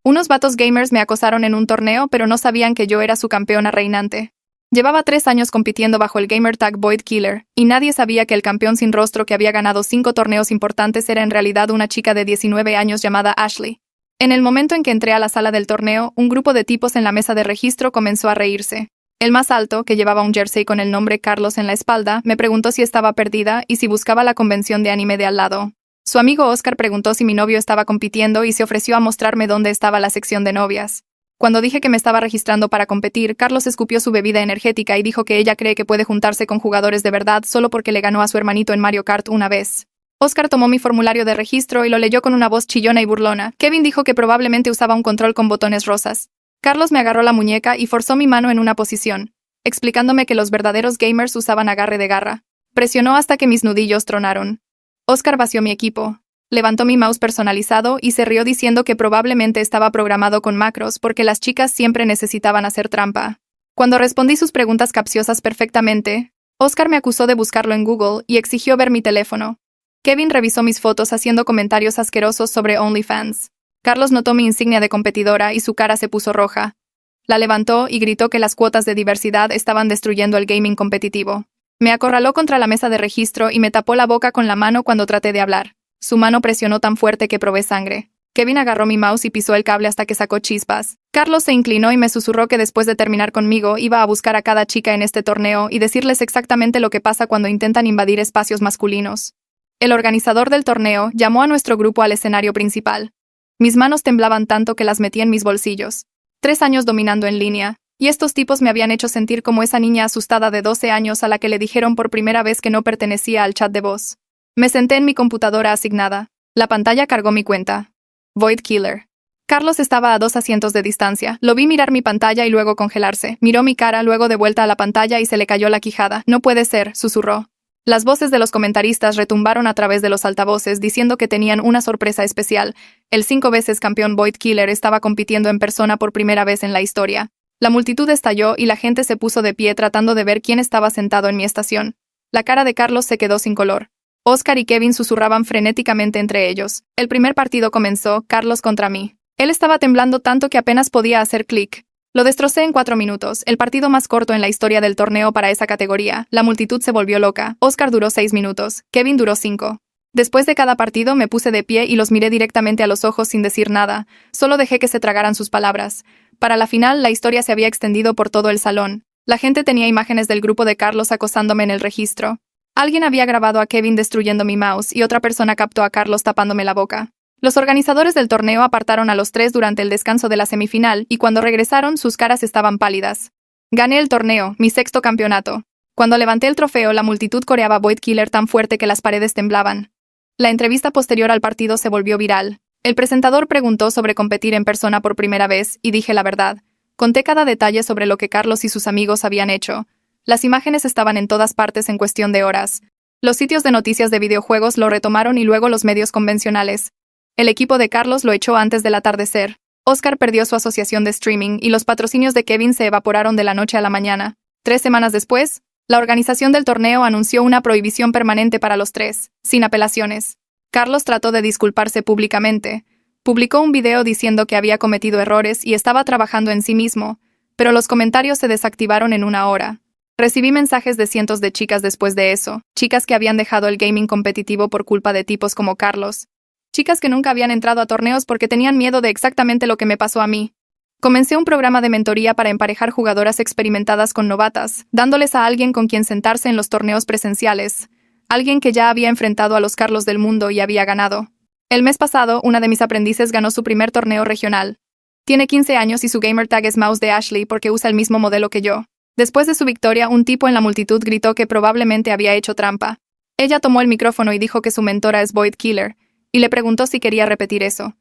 Unos vatos gamers me acosaron en un torneo, pero no sabían que yo era su campeona reinante. Llevaba 3 años compitiendo bajo el gamertag Void Killer, y nadie sabía que el campeón sin rostro que había ganado 5 torneos importantes era en realidad una chica de 19 años llamada Ashley. En el momento en que entré a la sala del torneo, un grupo de tipos en la mesa de registro comenzó a reírse. El más alto, que llevaba un jersey con el nombre Carlos en la espalda, me preguntó si estaba perdida y si buscaba la convención de anime de al lado. Su amigo Oscar preguntó si mi novio estaba compitiendo y se ofreció a mostrarme dónde estaba la sección de novias. Cuando dije que me estaba registrando para competir, Carlos escupió su bebida energética y dijo que ella cree que puede juntarse con jugadores de verdad solo porque le ganó a su hermanito en Mario Kart una vez. Oscar tomó mi formulario de registro y lo leyó con una voz chillona y burlona. Kevin dijo que probablemente usaba un control con botones rosas. Carlos me agarró la muñeca y forzó mi mano en una posición, explicándome que los verdaderos gamers usaban agarre de garra. Presionó hasta que mis nudillos tronaron. Oscar vació mi equipo. Levantó mi mouse personalizado y se rió diciendo que probablemente estaba programado con macros porque las chicas siempre necesitaban hacer trampa. Cuando respondí sus preguntas capciosas perfectamente, Oscar me acusó de buscarlo en Google y exigió ver mi teléfono. Kevin revisó mis fotos haciendo comentarios asquerosos sobre OnlyFans. Carlos notó mi insignia de competidora y su cara se puso roja. La levantó y gritó que las cuotas de diversidad estaban destruyendo el gaming competitivo. Me acorraló contra la mesa de registro y me tapó la boca con la mano cuando traté de hablar. Su mano presionó tan fuerte que probé sangre. Kevin agarró mi mouse y pisó el cable hasta que sacó chispas. Carlos se inclinó y me susurró que después de terminar conmigo iba a buscar a cada chica en este torneo y decirles exactamente lo que pasa cuando intentan invadir espacios masculinos. El organizador del torneo llamó a nuestro grupo al escenario principal. Mis manos temblaban tanto que las metí en mis bolsillos. 3 años dominando en línea, y estos tipos me habían hecho sentir como esa niña asustada de 12 años a la que le dijeron por primera vez que no pertenecía al chat de voz. Me senté en mi computadora asignada. La pantalla cargó mi cuenta. Void Killer. Carlos estaba a 2 asientos de distancia. Lo vi mirar mi pantalla y luego congelarse. Miró mi cara, luego de vuelta a la pantalla y se le cayó la quijada. No puede ser, susurró. Las voces de los comentaristas retumbaron a través de los altavoces diciendo que tenían una sorpresa especial. El 5 veces campeón Void Killer estaba compitiendo en persona por primera vez en la historia. La multitud estalló y la gente se puso de pie tratando de ver quién estaba sentado en mi estación. La cara de Carlos se quedó sin color. Oscar y Kevin susurraban frenéticamente entre ellos. El primer partido comenzó, Carlos contra mí. Él estaba temblando tanto que apenas podía hacer clic. Lo destrocé en 4 minutos, el partido más corto en la historia del torneo para esa categoría. La multitud se volvió loca. Oscar duró 6 minutos, Kevin duró 5. Después de cada partido me puse de pie y los miré directamente a los ojos sin decir nada. Solo dejé que se tragaran sus palabras. Para la final, la historia se había extendido por todo el salón. La gente tenía imágenes del grupo de Carlos acosándome en el registro. Alguien había grabado a Kevin destruyendo mi mouse y otra persona captó a Carlos tapándome la boca. Los organizadores del torneo apartaron a los 3 durante el descanso de la semifinal y cuando regresaron sus caras estaban pálidas. Gané el torneo, mi 6º campeonato. Cuando levanté el trofeo, la multitud coreaba Void Killer tan fuerte que las paredes temblaban. La entrevista posterior al partido se volvió viral. El presentador preguntó sobre competir en persona por primera vez y dije la verdad. Conté cada detalle sobre lo que Carlos y sus amigos habían hecho. Las imágenes estaban en todas partes en cuestión de horas. Los sitios de noticias de videojuegos lo retomaron y luego los medios convencionales. El equipo de Carlos lo echó antes del atardecer. Oscar perdió su asociación de streaming y los patrocinios de Kevin se evaporaron de la noche a la mañana. 3 semanas después, la organización del torneo anunció una prohibición permanente para los 3, sin apelaciones. Carlos trató de disculparse públicamente. Publicó un video diciendo que había cometido errores y estaba trabajando en sí mismo, pero los comentarios se desactivaron en 1 hora. Recibí mensajes de cientos de chicas después de eso, chicas que habían dejado el gaming competitivo por culpa de tipos como Carlos, chicas que nunca habían entrado a torneos porque tenían miedo de exactamente lo que me pasó a mí. Comencé un programa de mentoría para emparejar jugadoras experimentadas con novatas, dándoles a alguien con quien sentarse en los torneos presenciales, alguien que ya había enfrentado a los Carlos del mundo y había ganado. El mes pasado, una de mis aprendices ganó su primer torneo regional. Tiene 15 años y su gamertag es Mouse de Ashley porque usa el mismo modelo que yo. Después de su victoria, un tipo en la multitud gritó que probablemente había hecho trampa. Ella tomó el micrófono y dijo que su mentora es Void Killer, y le preguntó si quería repetir eso.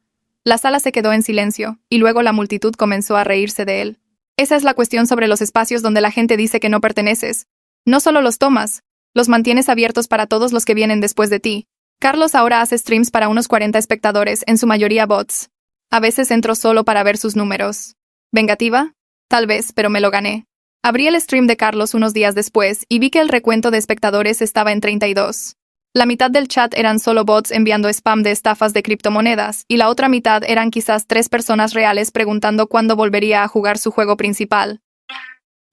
La sala se quedó en silencio, y luego la multitud comenzó a reírse de él. Esa es la cuestión sobre los espacios donde la gente dice que no perteneces. No solo los tomas, los mantienes abiertos para todos los que vienen después de ti. Carlos ahora hace streams para unos 40 espectadores, en su mayoría bots. A veces entro solo para ver sus números. ¿Vengativa? Tal vez, pero me lo gané. Abrí el stream de Carlos unos días después y vi que el recuento de espectadores estaba en 32. La mitad del chat eran solo bots enviando spam de estafas de criptomonedas, y la otra mitad eran quizás 3 personas reales preguntando cuándo volvería a jugar su juego principal.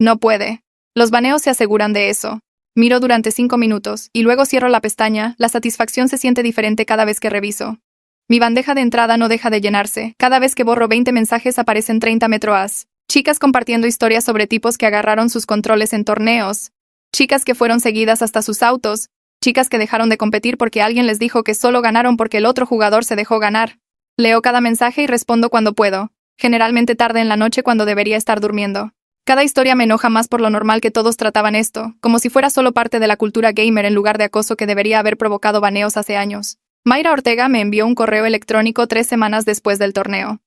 No puede. Los baneos se aseguran de eso. Miro durante 5 minutos, y luego cierro la pestaña. La satisfacción se siente diferente cada vez que reviso. Mi bandeja de entrada no deja de llenarse. Cada vez que borro 20 mensajes aparecen 30 metroas. Chicas compartiendo historias sobre tipos que agarraron sus controles en torneos. Chicas que fueron seguidas hasta sus autos. Chicas que dejaron de competir porque alguien les dijo que solo ganaron porque el otro jugador se dejó ganar. Leo cada mensaje y respondo cuando puedo. Generalmente tarde en la noche cuando debería estar durmiendo. Cada historia me enoja más por lo normal que todos trataban esto, como si fuera solo parte de la cultura gamer en lugar de acoso que debería haber provocado baneos hace años. Mayra Ortega me envió un correo electrónico 3 semanas después del torneo.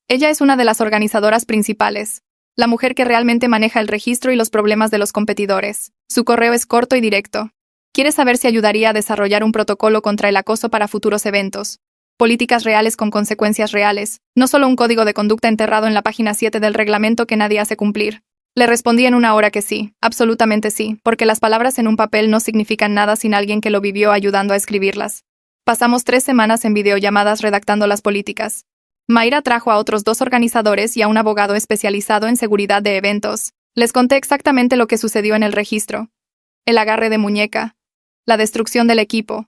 Ella es una de las organizadoras principales, la mujer que realmente maneja el registro y los problemas de los competidores. Su correo es corto y directo. Quiere saber si ayudaría a desarrollar un protocolo contra el acoso para futuros eventos. Políticas reales con consecuencias reales, no solo un código de conducta enterrado en la página 7 del reglamento que nadie hace cumplir. Le respondí en una hora que sí, absolutamente sí, porque las palabras en un papel no significan nada sin alguien que lo vivió ayudando a escribirlas. Pasamos 3 semanas en videollamadas redactando las políticas. Mayra trajo a otros 2 organizadores y a un abogado especializado en seguridad de eventos. Les conté exactamente lo que sucedió en el registro. El agarre de muñeca. La destrucción del equipo.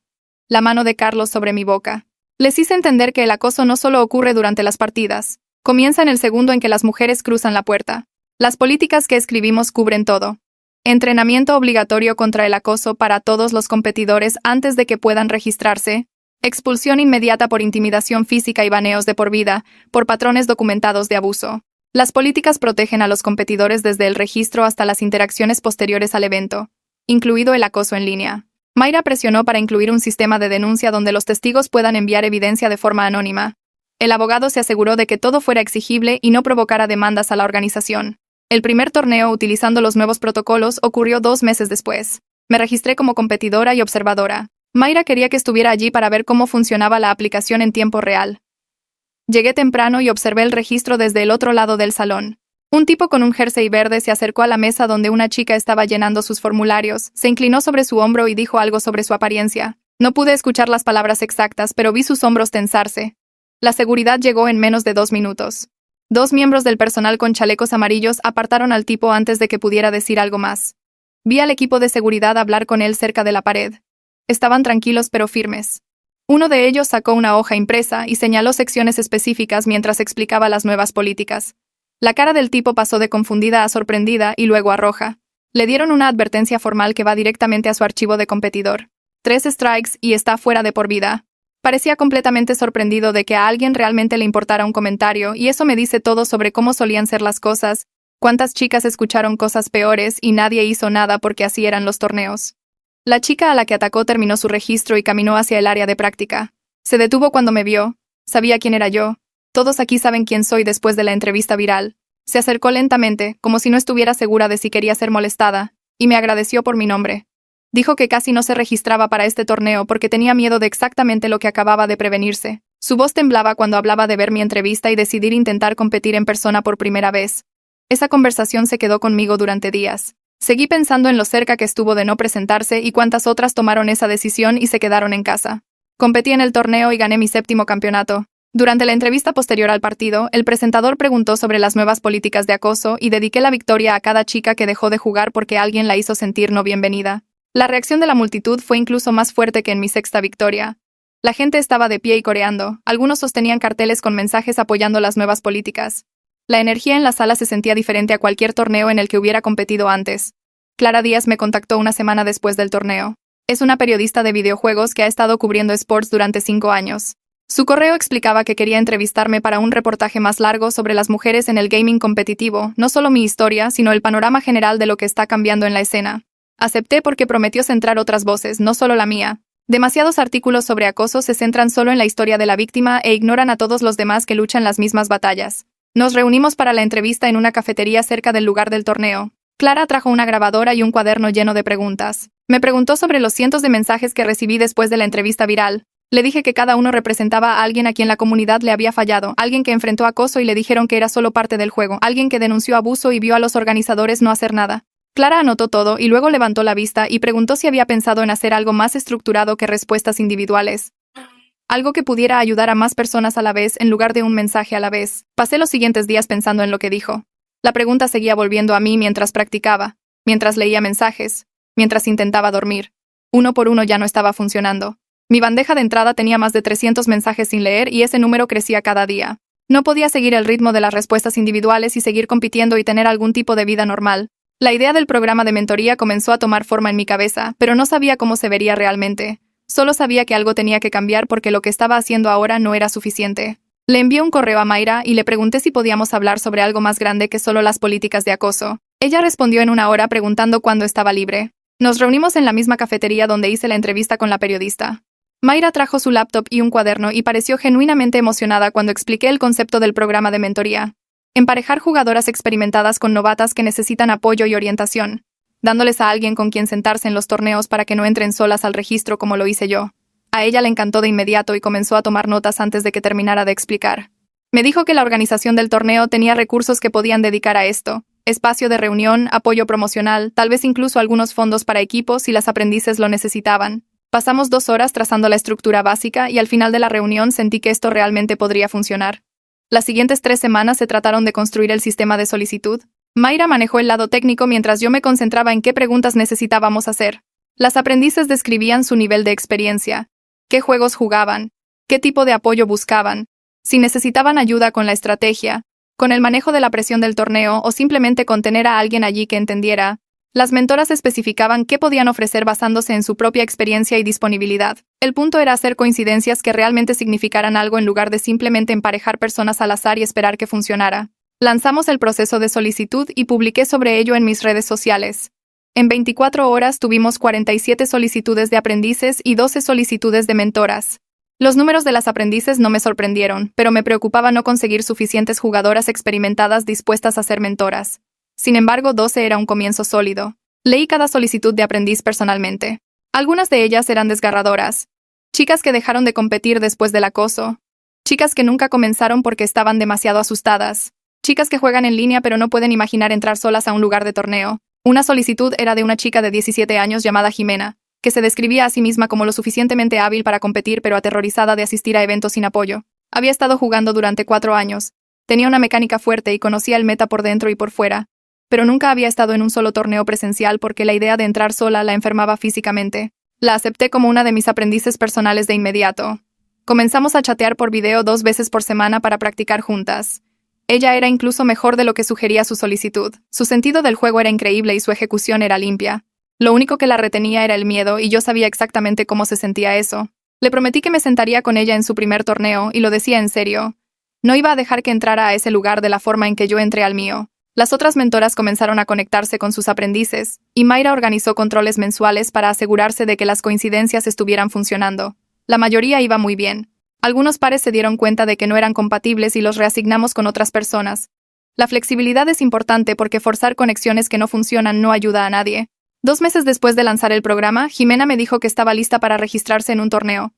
La mano de Carlos sobre mi boca. Les hice entender que el acoso no solo ocurre durante las partidas. Comienza en el segundo en que las mujeres cruzan la puerta. Las políticas que escribimos cubren todo. Entrenamiento obligatorio contra el acoso para todos los competidores antes de que puedan registrarse. Expulsión inmediata por intimidación física y baneos de por vida, por patrones documentados de abuso. Las políticas protegen a los competidores desde el registro hasta las interacciones posteriores al evento, incluido el acoso en línea. Mayra presionó para incluir un sistema de denuncia donde los testigos puedan enviar evidencia de forma anónima. El abogado se aseguró de que todo fuera exigible y no provocara demandas a la organización. El primer torneo utilizando los nuevos protocolos ocurrió 2 meses después. Me registré como competidora y observadora. Mayra quería que estuviera allí para ver cómo funcionaba la aplicación en tiempo real. Llegué temprano y observé el registro desde el otro lado del salón. Un tipo con un jersey verde se acercó a la mesa donde una chica estaba llenando sus formularios, se inclinó sobre su hombro y dijo algo sobre su apariencia. No pude escuchar las palabras exactas, pero vi sus hombros tensarse. La seguridad llegó en menos de 2 minutos. 2 miembros del personal con chalecos amarillos apartaron al tipo antes de que pudiera decir algo más. Vi al equipo de seguridad hablar con él cerca de la pared. Estaban tranquilos pero firmes. Uno de ellos sacó una hoja impresa y señaló secciones específicas mientras explicaba las nuevas políticas. La cara del tipo pasó de confundida a sorprendida y luego a roja. Le dieron una advertencia formal que va directamente a su archivo de competidor. 3 strikes y está fuera de por vida. Parecía completamente sorprendido de que a alguien realmente le importara un comentario, y eso me dice todo sobre cómo solían ser las cosas, cuántas chicas escucharon cosas peores y nadie hizo nada porque así eran los torneos. La chica a la que atacó terminó su registro y caminó hacia el área de práctica. Se detuvo cuando me vio. Sabía quién era yo. Todos aquí saben quién soy después de la entrevista viral. Se acercó lentamente, como si no estuviera segura de si quería ser molestada, y me agradeció por mi nombre. Dijo que casi no se registraba para este torneo porque tenía miedo de exactamente lo que acababa de prevenirse. Su voz temblaba cuando hablaba de ver mi entrevista y decidir intentar competir en persona por primera vez. Esa conversación se quedó conmigo durante días. Seguí pensando en lo cerca que estuvo de no presentarse y cuántas otras tomaron esa decisión y se quedaron en casa. Competí en el torneo y gané mi 7º campeonato. Durante la entrevista posterior al partido, el presentador preguntó sobre las nuevas políticas de acoso y dediqué la victoria a cada chica que dejó de jugar porque alguien la hizo sentir no bienvenida. La reacción de la multitud fue incluso más fuerte que en mi 6ª victoria. La gente estaba de pie y coreando, algunos sostenían carteles con mensajes apoyando las nuevas políticas. La energía en la sala se sentía diferente a cualquier torneo en el que hubiera competido antes. Clara Díaz me contactó una semana después del torneo. Es una periodista de videojuegos que ha estado cubriendo esports durante 5 años. Su correo explicaba que quería entrevistarme para un reportaje más largo sobre las mujeres en el gaming competitivo, no solo mi historia, sino el panorama general de lo que está cambiando en la escena. Acepté porque prometió centrar otras voces, no solo la mía. Demasiados artículos sobre acoso se centran solo en la historia de la víctima e ignoran a todos los demás que luchan las mismas batallas. Nos reunimos para la entrevista en una cafetería cerca del lugar del torneo. Clara trajo una grabadora y un cuaderno lleno de preguntas. Me preguntó sobre los cientos de mensajes que recibí después de la entrevista viral. Le dije que cada uno representaba a alguien a quien la comunidad le había fallado, alguien que enfrentó acoso y le dijeron que era solo parte del juego, alguien que denunció abuso y vio a los organizadores no hacer nada. Clara anotó todo y luego levantó la vista y preguntó si había pensado en hacer algo más estructurado que respuestas individuales. Algo que pudiera ayudar a más personas a la vez en lugar de un mensaje a la vez. Pasé los siguientes días pensando en lo que dijo. La pregunta seguía volviendo a mí mientras practicaba, mientras leía mensajes, mientras intentaba dormir. Uno por uno ya no estaba funcionando. Mi bandeja de entrada tenía más de 300 mensajes sin leer y ese número crecía cada día. No podía seguir el ritmo de las respuestas individuales y seguir compitiendo y tener algún tipo de vida normal. La idea del programa de mentoría comenzó a tomar forma en mi cabeza, pero no sabía cómo se vería realmente. Solo sabía que algo tenía que cambiar porque lo que estaba haciendo ahora no era suficiente. Le envié un correo a Mayra y le pregunté si podíamos hablar sobre algo más grande que solo las políticas de acoso. Ella respondió en una hora preguntando cuándo estaba libre. Nos reunimos en la misma cafetería donde hice la entrevista con la periodista. Mayra trajo su laptop y un cuaderno y pareció genuinamente emocionada cuando expliqué el concepto del programa de mentoría. Emparejar jugadoras experimentadas con novatas que necesitan apoyo y orientación, dándoles a alguien con quien sentarse en los torneos para que no entren solas al registro como lo hice yo. A ella le encantó de inmediato y comenzó a tomar notas antes de que terminara de explicar. Me dijo que la organización del torneo tenía recursos que podían dedicar a esto: espacio de reunión, apoyo promocional, tal vez incluso algunos fondos para equipos si las aprendices lo necesitaban. Pasamos 2 horas trazando la estructura básica y al final de la reunión sentí que esto realmente podría funcionar. Las siguientes 3 semanas se trataron de construir el sistema de solicitud. Mayra manejó el lado técnico mientras yo me concentraba en qué preguntas necesitábamos hacer. Las aprendices describían su nivel de experiencia, qué juegos jugaban, qué tipo de apoyo buscaban, si necesitaban ayuda con la estrategia, con el manejo de la presión del torneo o simplemente con tener a alguien allí que entendiera. Las mentoras especificaban qué podían ofrecer basándose en su propia experiencia y disponibilidad. El punto era hacer coincidencias que realmente significaran algo en lugar de simplemente emparejar personas al azar y esperar que funcionara. Lanzamos el proceso de solicitud y publiqué sobre ello en mis redes sociales. En 24 horas tuvimos 47 solicitudes de aprendices y 12 solicitudes de mentoras. Los números de las aprendices no me sorprendieron, pero me preocupaba no conseguir suficientes jugadoras experimentadas dispuestas a ser mentoras. Sin embargo, 12 era un comienzo sólido. Leí cada solicitud de aprendiz personalmente. Algunas de ellas eran desgarradoras. Chicas que dejaron de competir después del acoso. Chicas que nunca comenzaron porque estaban demasiado asustadas. Chicas que juegan en línea pero no pueden imaginar entrar solas a un lugar de torneo. Una solicitud era de una chica de 17 años llamada Jimena, que se describía a sí misma como lo suficientemente hábil para competir pero aterrorizada de asistir a eventos sin apoyo. Había estado jugando durante 4 años. Tenía una mecánica fuerte y conocía el meta por dentro y por fuera. Pero nunca había estado en un solo torneo presencial porque la idea de entrar sola la enfermaba físicamente. La acepté como una de mis aprendices personales de inmediato. Comenzamos a chatear por video 2 veces por semana para practicar juntas. Ella era incluso mejor de lo que sugería su solicitud. Su sentido del juego era increíble y su ejecución era limpia. Lo único que la retenía era el miedo y yo sabía exactamente cómo se sentía eso. Le prometí que me sentaría con ella en su primer torneo y lo decía en serio. No iba a dejar que entrara a ese lugar de la forma en que yo entré al mío. Las otras mentoras comenzaron a conectarse con sus aprendices, y Mayra organizó controles mensuales para asegurarse de que las coincidencias estuvieran funcionando. La mayoría iba muy bien. Algunos pares se dieron cuenta de que no eran compatibles y los reasignamos con otras personas. La flexibilidad es importante porque forzar conexiones que no funcionan no ayuda a nadie. 2 meses después de lanzar el programa, Jimena me dijo que estaba lista para registrarse en un torneo.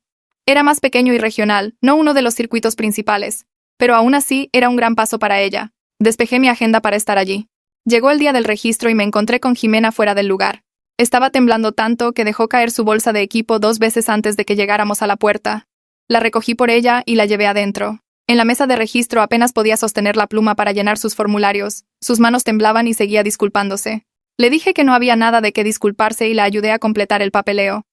Era más pequeño y regional, no uno de los circuitos principales, pero aún así era un gran paso para ella. Despejé mi agenda para estar allí. Llegó el día del registro y me encontré con Jimena fuera del lugar. Estaba temblando tanto que dejó caer su bolsa de equipo 2 veces antes de que llegáramos a la puerta. La recogí por ella y la llevé adentro. En la mesa de registro apenas podía sostener la pluma para llenar sus formularios. Sus manos temblaban y seguía disculpándose. Le dije que no había nada de qué disculparse y la ayudé a completar el papeleo.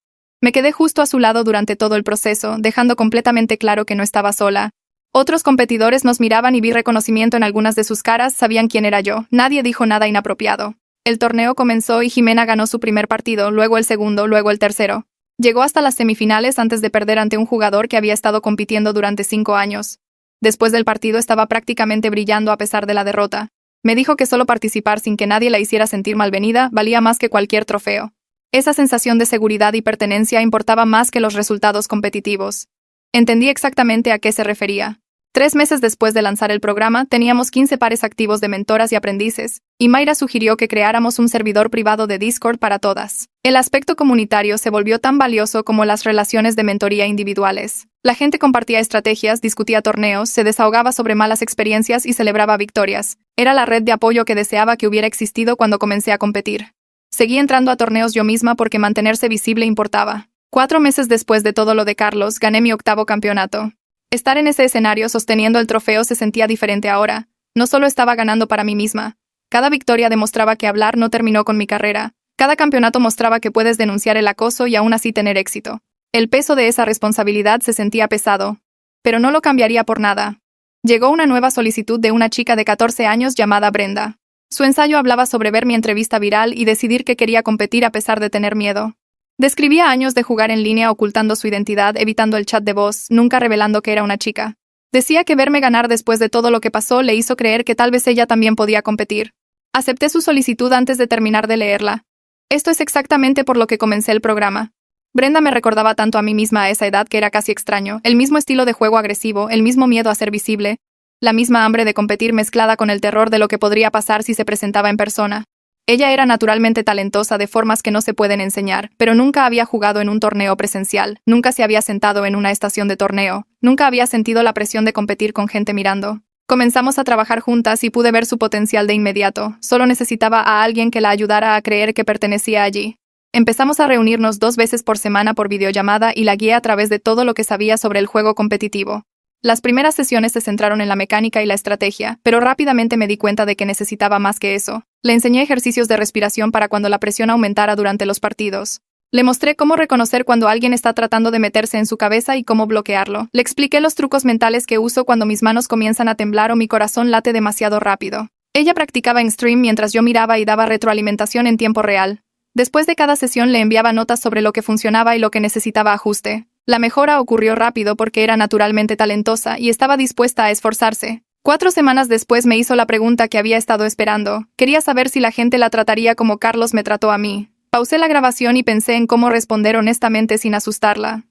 Me quedé justo a su lado durante todo el proceso, dejando completamente claro que no estaba sola. Otros competidores nos miraban y vi reconocimiento en algunas de sus caras, sabían quién era yo. Nadie dijo nada inapropiado. El torneo comenzó y Jimena ganó su primer partido, luego el segundo, luego el tercero. Llegó hasta las semifinales antes de perder ante un jugador que había estado compitiendo durante 5 años. Después del partido estaba prácticamente brillando a pesar de la derrota. Me dijo que solo participar sin que nadie la hiciera sentir malvenida valía más que cualquier trofeo. Esa sensación de seguridad y pertenencia importaba más que los resultados competitivos. Entendí exactamente a qué se refería. 3 meses después de lanzar el programa, teníamos 15 pares activos de mentoras y aprendices, y Mayra sugirió que creáramos un servidor privado de Discord para todas. El aspecto comunitario se volvió tan valioso como las relaciones de mentoría individuales. La gente compartía estrategias, discutía torneos, se desahogaba sobre malas experiencias y celebraba victorias. Era la red de apoyo que deseaba que hubiera existido cuando comencé a competir. Seguí entrando a torneos yo misma porque mantenerse visible importaba. 4 meses después de todo lo de Carlos, gané mi 8º campeonato. Estar en ese escenario sosteniendo el trofeo se sentía diferente ahora. No solo estaba ganando para mí misma. Cada victoria demostraba que hablar no terminó con mi carrera. Cada campeonato mostraba que puedes denunciar el acoso y aún así tener éxito. El peso de esa responsabilidad se sentía pesado. Pero no lo cambiaría por nada. Llegó una nueva solicitud de una chica de 14 años llamada Brenda. Su ensayo hablaba sobre ver mi entrevista viral y decidir que quería competir a pesar de tener miedo. Describía años de jugar en línea ocultando su identidad, evitando el chat de voz, nunca revelando que era una chica. Decía que verme ganar después de todo lo que pasó le hizo creer que tal vez ella también podía competir. Acepté su solicitud antes de terminar de leerla. Esto es exactamente por lo que comencé el programa. Brenda me recordaba tanto a mí misma a esa edad que era casi extraño, el mismo estilo de juego agresivo, el mismo miedo a ser visible, la misma hambre de competir mezclada con el terror de lo que podría pasar si se presentaba en persona. Ella era naturalmente talentosa de formas que no se pueden enseñar, pero nunca había jugado en un torneo presencial, nunca se había sentado en una estación de torneo, nunca había sentido la presión de competir con gente mirando. Comenzamos a trabajar juntas y pude ver su potencial de inmediato, solo necesitaba a alguien que la ayudara a creer que pertenecía allí. Empezamos a reunirnos 2 veces por semana por videollamada y la guié a través de todo lo que sabía sobre el juego competitivo. Las primeras sesiones se centraron en la mecánica y la estrategia, pero rápidamente me di cuenta de que necesitaba más que eso. Le enseñé ejercicios de respiración para cuando la presión aumentara durante los partidos. Le mostré cómo reconocer cuando alguien está tratando de meterse en su cabeza y cómo bloquearlo. Le expliqué los trucos mentales que uso cuando mis manos comienzan a temblar o mi corazón late demasiado rápido. Ella practicaba en stream mientras yo miraba y daba retroalimentación en tiempo real. Después de cada sesión le enviaba notas sobre lo que funcionaba y lo que necesitaba ajuste. La mejora ocurrió rápido porque era naturalmente talentosa y estaba dispuesta a esforzarse. 4 semanas después me hizo la pregunta que había estado esperando. Quería saber si la gente la trataría como Carlos me trató a mí. Pausé la grabación y pensé en cómo responder honestamente sin asustarla.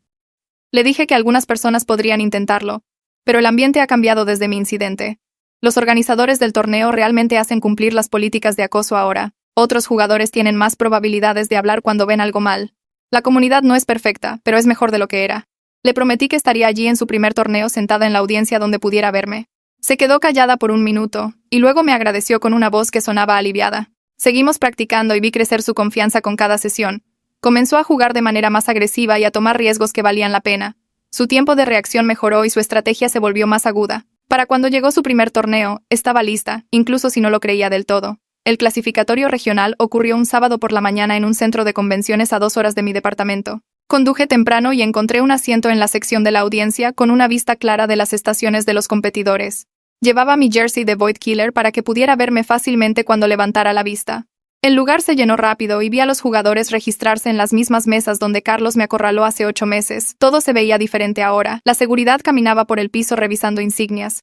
Le dije que algunas personas podrían intentarlo, pero el ambiente ha cambiado desde mi incidente. Los organizadores del torneo realmente hacen cumplir las políticas de acoso ahora. Otros jugadores tienen más probabilidades de hablar cuando ven algo mal. La comunidad no es perfecta, pero es mejor de lo que era. Le prometí que estaría allí en su primer torneo sentada en la audiencia donde pudiera verme. Se quedó callada por un minuto, y luego me agradeció con una voz que sonaba aliviada. Seguimos practicando y vi crecer su confianza con cada sesión. Comenzó a jugar de manera más agresiva y a tomar riesgos que valían la pena. Su tiempo de reacción mejoró y su estrategia se volvió más aguda. Para cuando llegó su primer torneo, estaba lista, incluso si no lo creía del todo. El clasificatorio regional ocurrió un sábado por la mañana en un centro de convenciones a 2 horas de mi departamento. Conduje temprano y encontré un asiento en la sección de la audiencia con una vista clara de las estaciones de los competidores. Llevaba mi jersey de Void Killer para que pudiera verme fácilmente cuando levantara la vista. El lugar se llenó rápido y vi a los jugadores registrarse en las mismas mesas donde Carlos me acorraló hace 8 meses. Todo se veía diferente ahora. La seguridad caminaba por el piso revisando insignias.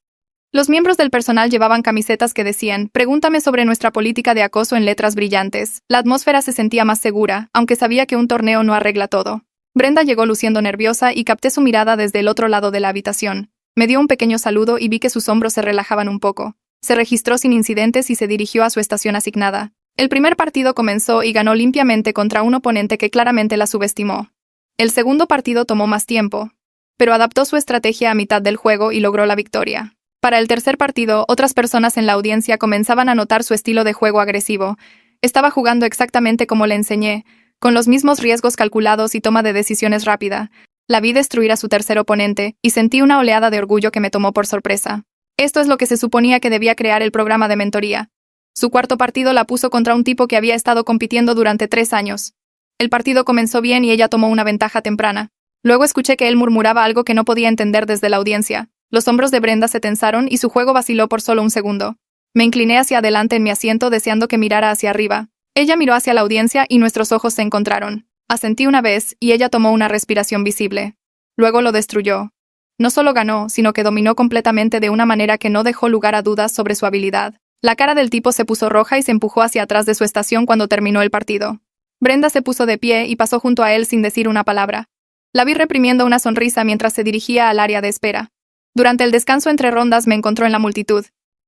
Los miembros del personal llevaban camisetas que decían, «Pregúntame sobre nuestra política de acoso» en letras brillantes. La atmósfera se sentía más segura, aunque sabía que un torneo no arregla todo. Brenda llegó luciendo nerviosa y capté su mirada desde el otro lado de la habitación. Me dio un pequeño saludo y vi que sus hombros se relajaban un poco. Se registró sin incidentes y se dirigió a su estación asignada. El primer partido comenzó y ganó limpiamente contra un oponente que claramente la subestimó. El segundo partido tomó más tiempo, pero adaptó su estrategia a mitad del juego y logró la victoria. Para el tercer partido, otras personas en la audiencia comenzaban a notar su estilo de juego agresivo. Estaba jugando exactamente como le enseñé, con los mismos riesgos calculados y toma de decisiones rápida. La vi destruir a su tercer oponente, y sentí una oleada de orgullo que me tomó por sorpresa. Esto es lo que se suponía que debía crear el programa de mentoría. Su cuarto partido la puso contra un tipo que había estado compitiendo durante 3 años. El partido comenzó bien y ella tomó una ventaja temprana. Luego escuché que él murmuraba algo que no podía entender desde la audiencia. Los hombros de Brenda se tensaron y su juego vaciló por solo un segundo. Me incliné hacia adelante en mi asiento deseando que mirara hacia arriba. Ella miró hacia la audiencia y nuestros ojos se encontraron. Asentí una vez y ella tomó una respiración visible. Luego lo destruyó. No solo ganó, sino que dominó completamente de una manera que no dejó lugar a dudas sobre su habilidad. La cara del tipo se puso roja y se empujó hacia atrás de su estación cuando terminó el partido. Brenda se puso de pie y pasó junto a él sin decir una palabra. La vi reprimiendo una sonrisa mientras se dirigía al área de espera. Durante el descanso entre rondas me encontró en la multitud.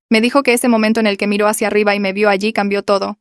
Me dijo que ese momento en el que miró hacia arriba y me vio allí cambió todo.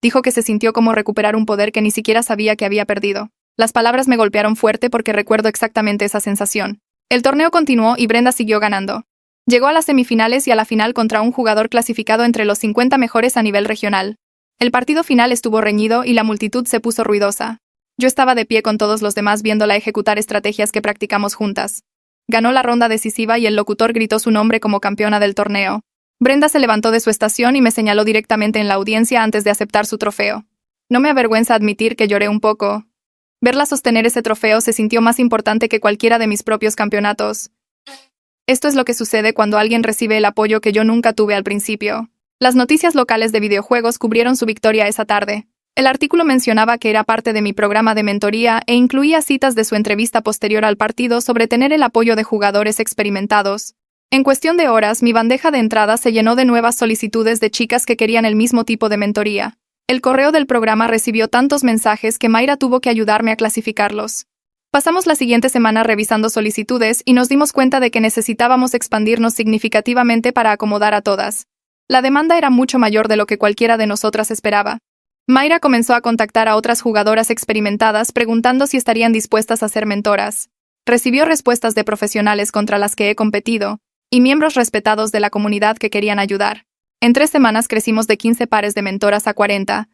Dijo que se sintió como recuperar un poder que ni siquiera sabía que había perdido. Las palabras me golpearon fuerte porque recuerdo exactamente esa sensación. El torneo continuó y Brenda siguió ganando. Llegó a las semifinales y a la final contra un jugador clasificado entre los 50 mejores a nivel regional. El partido final estuvo reñido y la multitud se puso ruidosa. Yo estaba de pie con todos los demás viéndola ejecutar estrategias que practicamos juntas. Ganó la ronda decisiva y el locutor gritó su nombre como campeona del torneo. Brenda se levantó de su estación y me señaló directamente en la audiencia antes de aceptar su trofeo. No me avergüenza admitir que lloré un poco. Verla sostener ese trofeo se sintió más importante que cualquiera de mis propios campeonatos. Esto es lo que sucede cuando alguien recibe el apoyo que yo nunca tuve al principio. Las noticias locales de videojuegos cubrieron su victoria esa tarde. El artículo mencionaba que era parte de mi programa de mentoría e incluía citas de su entrevista posterior al partido sobre tener el apoyo de jugadores experimentados. En cuestión de horas, mi bandeja de entrada se llenó de nuevas solicitudes de chicas que querían el mismo tipo de mentoría. El correo del programa recibió tantos mensajes que Mayra tuvo que ayudarme a clasificarlos. Pasamos la siguiente semana revisando solicitudes y nos dimos cuenta de que necesitábamos expandirnos significativamente para acomodar a todas. La demanda era mucho mayor de lo que cualquiera de nosotras esperaba. Mayra comenzó a contactar a otras jugadoras experimentadas preguntando si estarían dispuestas a ser mentoras. Recibió respuestas de profesionales contra las que he competido y miembros respetados de la comunidad que querían ayudar. En 3 semanas crecimos de 15 pares de mentoras a 40,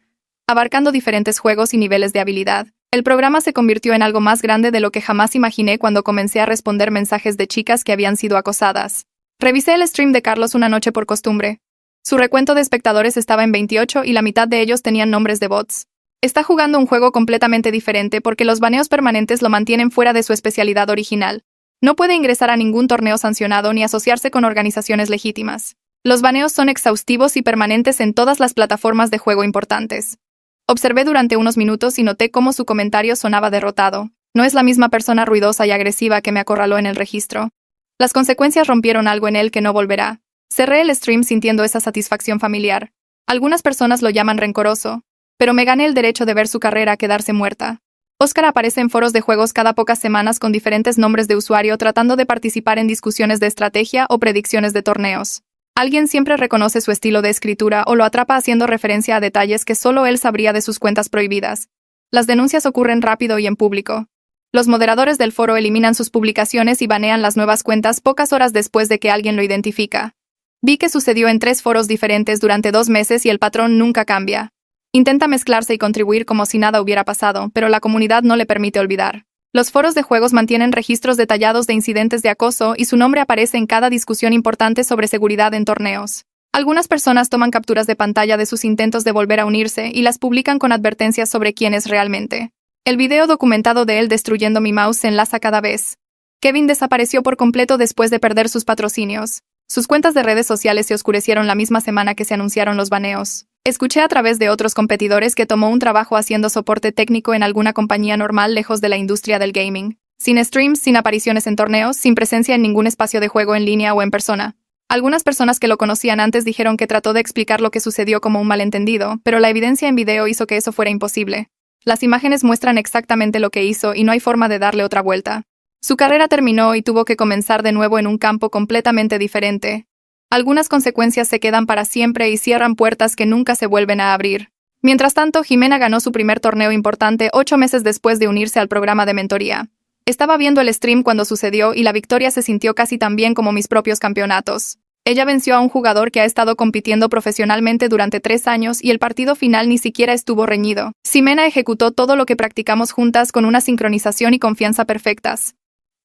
abarcando diferentes juegos y niveles de habilidad. El programa se convirtió en algo más grande de lo que jamás imaginé cuando comencé a responder mensajes de chicas que habían sido acosadas. Revisé el stream de Carlos una noche por costumbre. Su recuento de espectadores estaba en 28 y la mitad de ellos tenían nombres de bots. Está jugando un juego completamente diferente porque los baneos permanentes lo mantienen fuera de su especialidad original. No puede ingresar a ningún torneo sancionado ni asociarse con organizaciones legítimas. Los baneos son exhaustivos y permanentes en todas las plataformas de juego importantes. Observé durante unos minutos y noté cómo su comentario sonaba derrotado. No es la misma persona ruidosa y agresiva que me acorraló en el registro. Las consecuencias rompieron algo en él que no volverá. Cerré el stream sintiendo esa satisfacción familiar. Algunas personas lo llaman rencoroso, pero me gané el derecho de ver su carrera quedarse muerta. Oscar aparece en foros de juegos cada pocas semanas con diferentes nombres de usuario tratando de participar en discusiones de estrategia o predicciones de torneos. Alguien siempre reconoce su estilo de escritura o lo atrapa haciendo referencia a detalles que solo él sabría de sus cuentas prohibidas. Las denuncias ocurren rápido y en público. Los moderadores del foro eliminan sus publicaciones y banean las nuevas cuentas pocas horas después de que alguien lo identifica. Vi que sucedió en 3 foros diferentes durante 2 meses y el patrón nunca cambia. Intenta mezclarse y contribuir como si nada hubiera pasado, pero la comunidad no le permite olvidar. Los foros de juegos mantienen registros detallados de incidentes de acoso y su nombre aparece en cada discusión importante sobre seguridad en torneos. Algunas personas toman capturas de pantalla de sus intentos de volver a unirse y las publican con advertencias sobre quién es realmente. El video documentado de él destruyendo mi mouse se enlaza cada vez. Kevin desapareció por completo después de perder sus patrocinios. Sus cuentas de redes sociales se oscurecieron la misma semana que se anunciaron los baneos. Escuché a través de otros competidores que tomó un trabajo haciendo soporte técnico en alguna compañía normal lejos de la industria del gaming. Sin streams, sin apariciones en torneos, sin presencia en ningún espacio de juego en línea o en persona. Algunas personas que lo conocían antes dijeron que trató de explicar lo que sucedió como un malentendido, pero la evidencia en video hizo que eso fuera imposible. Las imágenes muestran exactamente lo que hizo y no hay forma de darle otra vuelta. Su carrera terminó y tuvo que comenzar de nuevo en un campo completamente diferente. Algunas consecuencias se quedan para siempre y cierran puertas que nunca se vuelven a abrir. Mientras tanto, Jimena ganó su primer torneo importante 8 meses después de unirse al programa de mentoría. Estaba viendo el stream cuando sucedió y la victoria se sintió casi tan bien como mis propios campeonatos. Ella venció a un jugador que ha estado compitiendo profesionalmente durante 3 años y el partido final ni siquiera estuvo reñido. Jimena ejecutó todo lo que practicamos juntas con una sincronización y confianza perfectas.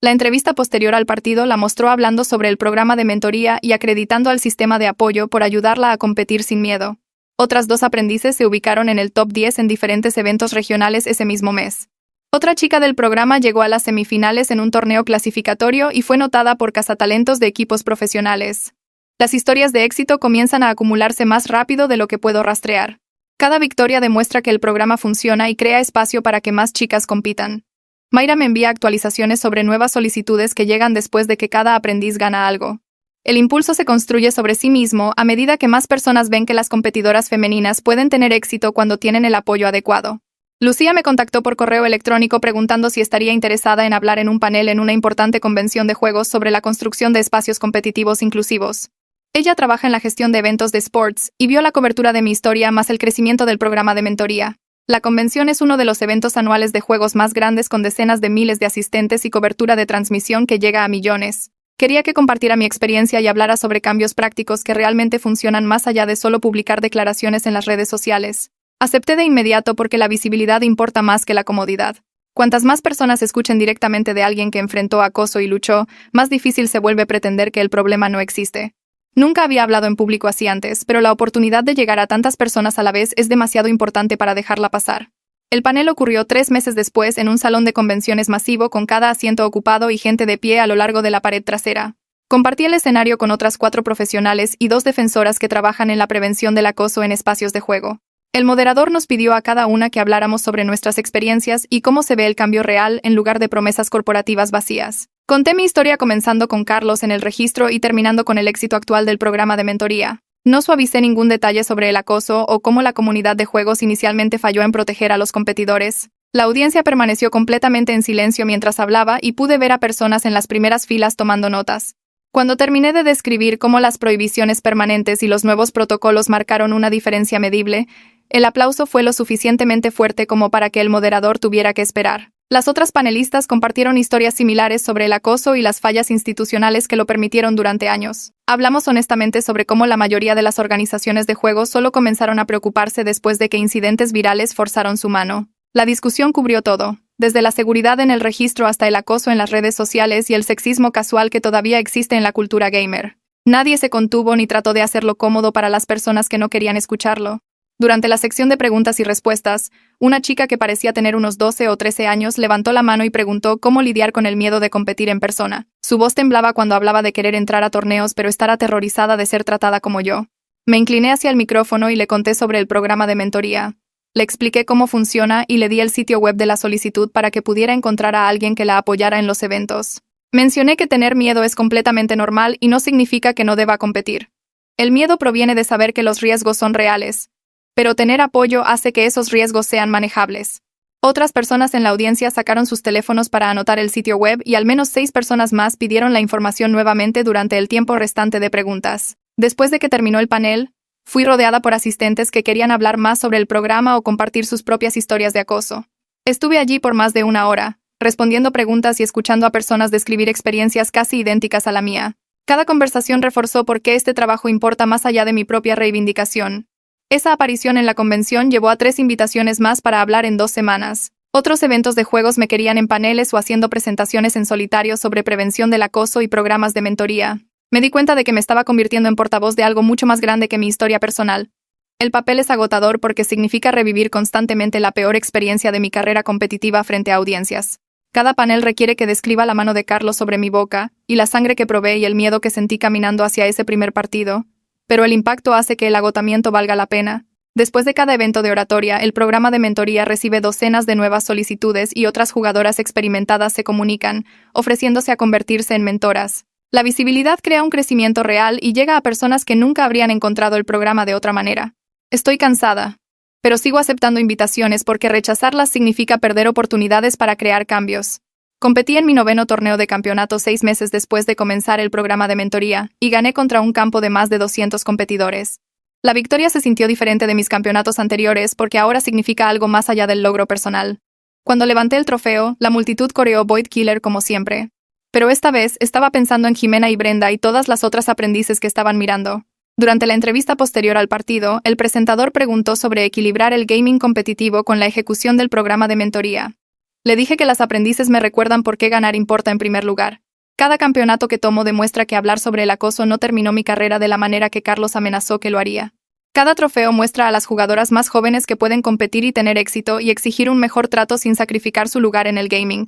La entrevista posterior al partido la mostró hablando sobre el programa de mentoría y acreditando al sistema de apoyo por ayudarla a competir sin miedo. Otras 2 aprendices se ubicaron en el top 10 en diferentes eventos regionales ese mismo mes. Otra chica del programa llegó a las semifinales en un torneo clasificatorio y fue notada por cazatalentos de equipos profesionales. Las historias de éxito comienzan a acumularse más rápido de lo que puedo rastrear. Cada victoria demuestra que el programa funciona y crea espacio para que más chicas compitan. Mayra me envía actualizaciones sobre nuevas solicitudes que llegan después de que cada aprendiz gana algo. El impulso se construye sobre sí mismo a medida que más personas ven que las competidoras femeninas pueden tener éxito cuando tienen el apoyo adecuado. Lucía me contactó por correo electrónico preguntando si estaría interesada en hablar en un panel en una importante convención de juegos sobre la construcción de espacios competitivos inclusivos. Ella trabaja en la gestión de eventos de sports y vio la cobertura de mi historia más el crecimiento del programa de mentoría. La convención es uno de los eventos anuales de juegos más grandes con decenas de miles de asistentes y cobertura de transmisión que llega a millones. Quería que compartiera mi experiencia y hablara sobre cambios prácticos que realmente funcionan más allá de solo publicar declaraciones en las redes sociales. Acepté de inmediato porque la visibilidad importa más que la comodidad. Cuantas más personas escuchen directamente de alguien que enfrentó acoso y luchó, más difícil se vuelve pretender que el problema no existe. Nunca había hablado en público así antes, pero la oportunidad de llegar a tantas personas a la vez es demasiado importante para dejarla pasar. El panel ocurrió 3 meses después en un salón de convenciones masivo con cada asiento ocupado y gente de pie a lo largo de la pared trasera. Compartí el escenario con otras 4 profesionales y 2 defensoras que trabajan en la prevención del acoso en espacios de juego. El moderador nos pidió a cada una que habláramos sobre nuestras experiencias y cómo se ve el cambio real en lugar de promesas corporativas vacías. Conté mi historia comenzando con Carlos en el registro y terminando con el éxito actual del programa de mentoría. No suavicé ningún detalle sobre el acoso o cómo la comunidad de juegos inicialmente falló en proteger a los competidores. La audiencia permaneció completamente en silencio mientras hablaba y pude ver a personas en las primeras filas tomando notas. Cuando terminé de describir cómo las prohibiciones permanentes y los nuevos protocolos marcaron una diferencia medible, el aplauso fue lo suficientemente fuerte como para que el moderador tuviera que esperar. Las otras panelistas compartieron historias similares sobre el acoso y las fallas institucionales que lo permitieron durante años. Hablamos honestamente sobre cómo la mayoría de las organizaciones de juegos solo comenzaron a preocuparse después de que incidentes virales forzaron su mano. La discusión cubrió todo, desde la seguridad en el registro hasta el acoso en las redes sociales y el sexismo casual que todavía existe en la cultura gamer. Nadie se contuvo ni trató de hacerlo cómodo para las personas que no querían escucharlo. Durante la sección de preguntas y respuestas, una chica que parecía tener unos 12 o 13 años levantó la mano y preguntó cómo lidiar con el miedo de competir en persona. Su voz temblaba cuando hablaba de querer entrar a torneos pero estar aterrorizada de ser tratada como yo. Me incliné hacia el micrófono y le conté sobre el programa de mentoría. Le expliqué cómo funciona y le di el sitio web de la solicitud para que pudiera encontrar a alguien que la apoyara en los eventos. Mencioné que tener miedo es completamente normal y no significa que no deba competir. El miedo proviene de saber que los riesgos son reales, pero tener apoyo hace que esos riesgos sean manejables. Otras personas en la audiencia sacaron sus teléfonos para anotar el sitio web y al menos 6 personas más pidieron la información nuevamente durante el tiempo restante de preguntas. Después de que terminó el panel, fui rodeada por asistentes que querían hablar más sobre el programa o compartir sus propias historias de acoso. Estuve allí por más de 1 hora, respondiendo preguntas y escuchando a personas describir experiencias casi idénticas a la mía. Cada conversación reforzó por qué este trabajo importa más allá de mi propia reivindicación. Esa aparición en la convención llevó a 3 invitaciones más para hablar en 2 semanas. Otros eventos de juegos me querían en paneles o haciendo presentaciones en solitario sobre prevención del acoso y programas de mentoría. Me di cuenta de que me estaba convirtiendo en portavoz de algo mucho más grande que mi historia personal. El papel es agotador porque significa revivir constantemente la peor experiencia de mi carrera competitiva frente a audiencias. Cada panel requiere que describa la mano de Carlos sobre mi boca, y la sangre que probé y el miedo que sentí caminando hacia ese primer partido, pero el impacto hace que el agotamiento valga la pena. Después de cada evento de oratoria, el programa de mentoría recibe docenas de nuevas solicitudes y otras jugadoras experimentadas se comunican, ofreciéndose a convertirse en mentoras. La visibilidad crea un crecimiento real y llega a personas que nunca habrían encontrado el programa de otra manera. Estoy cansada, pero sigo aceptando invitaciones porque rechazarlas significa perder oportunidades para crear cambios. Competí en mi 9º torneo de campeonato 6 meses después de comenzar el programa de mentoría, y gané contra un campo de más de 200 competidores. La victoria se sintió diferente de mis campeonatos anteriores porque ahora significa algo más allá del logro personal. Cuando levanté el trofeo, la multitud coreó Void Killer como siempre. Pero esta vez estaba pensando en Jimena y Brenda y todas las otras aprendices que estaban mirando. Durante la entrevista posterior al partido, el presentador preguntó sobre equilibrar el gaming competitivo con la ejecución del programa de mentoría. Le dije que las aprendices me recuerdan por qué ganar importa en primer lugar. Cada campeonato que tomo demuestra que hablar sobre el acoso no terminó mi carrera de la manera que Carlos amenazó que lo haría. Cada trofeo muestra a las jugadoras más jóvenes que pueden competir y tener éxito y exigir un mejor trato sin sacrificar su lugar en el gaming.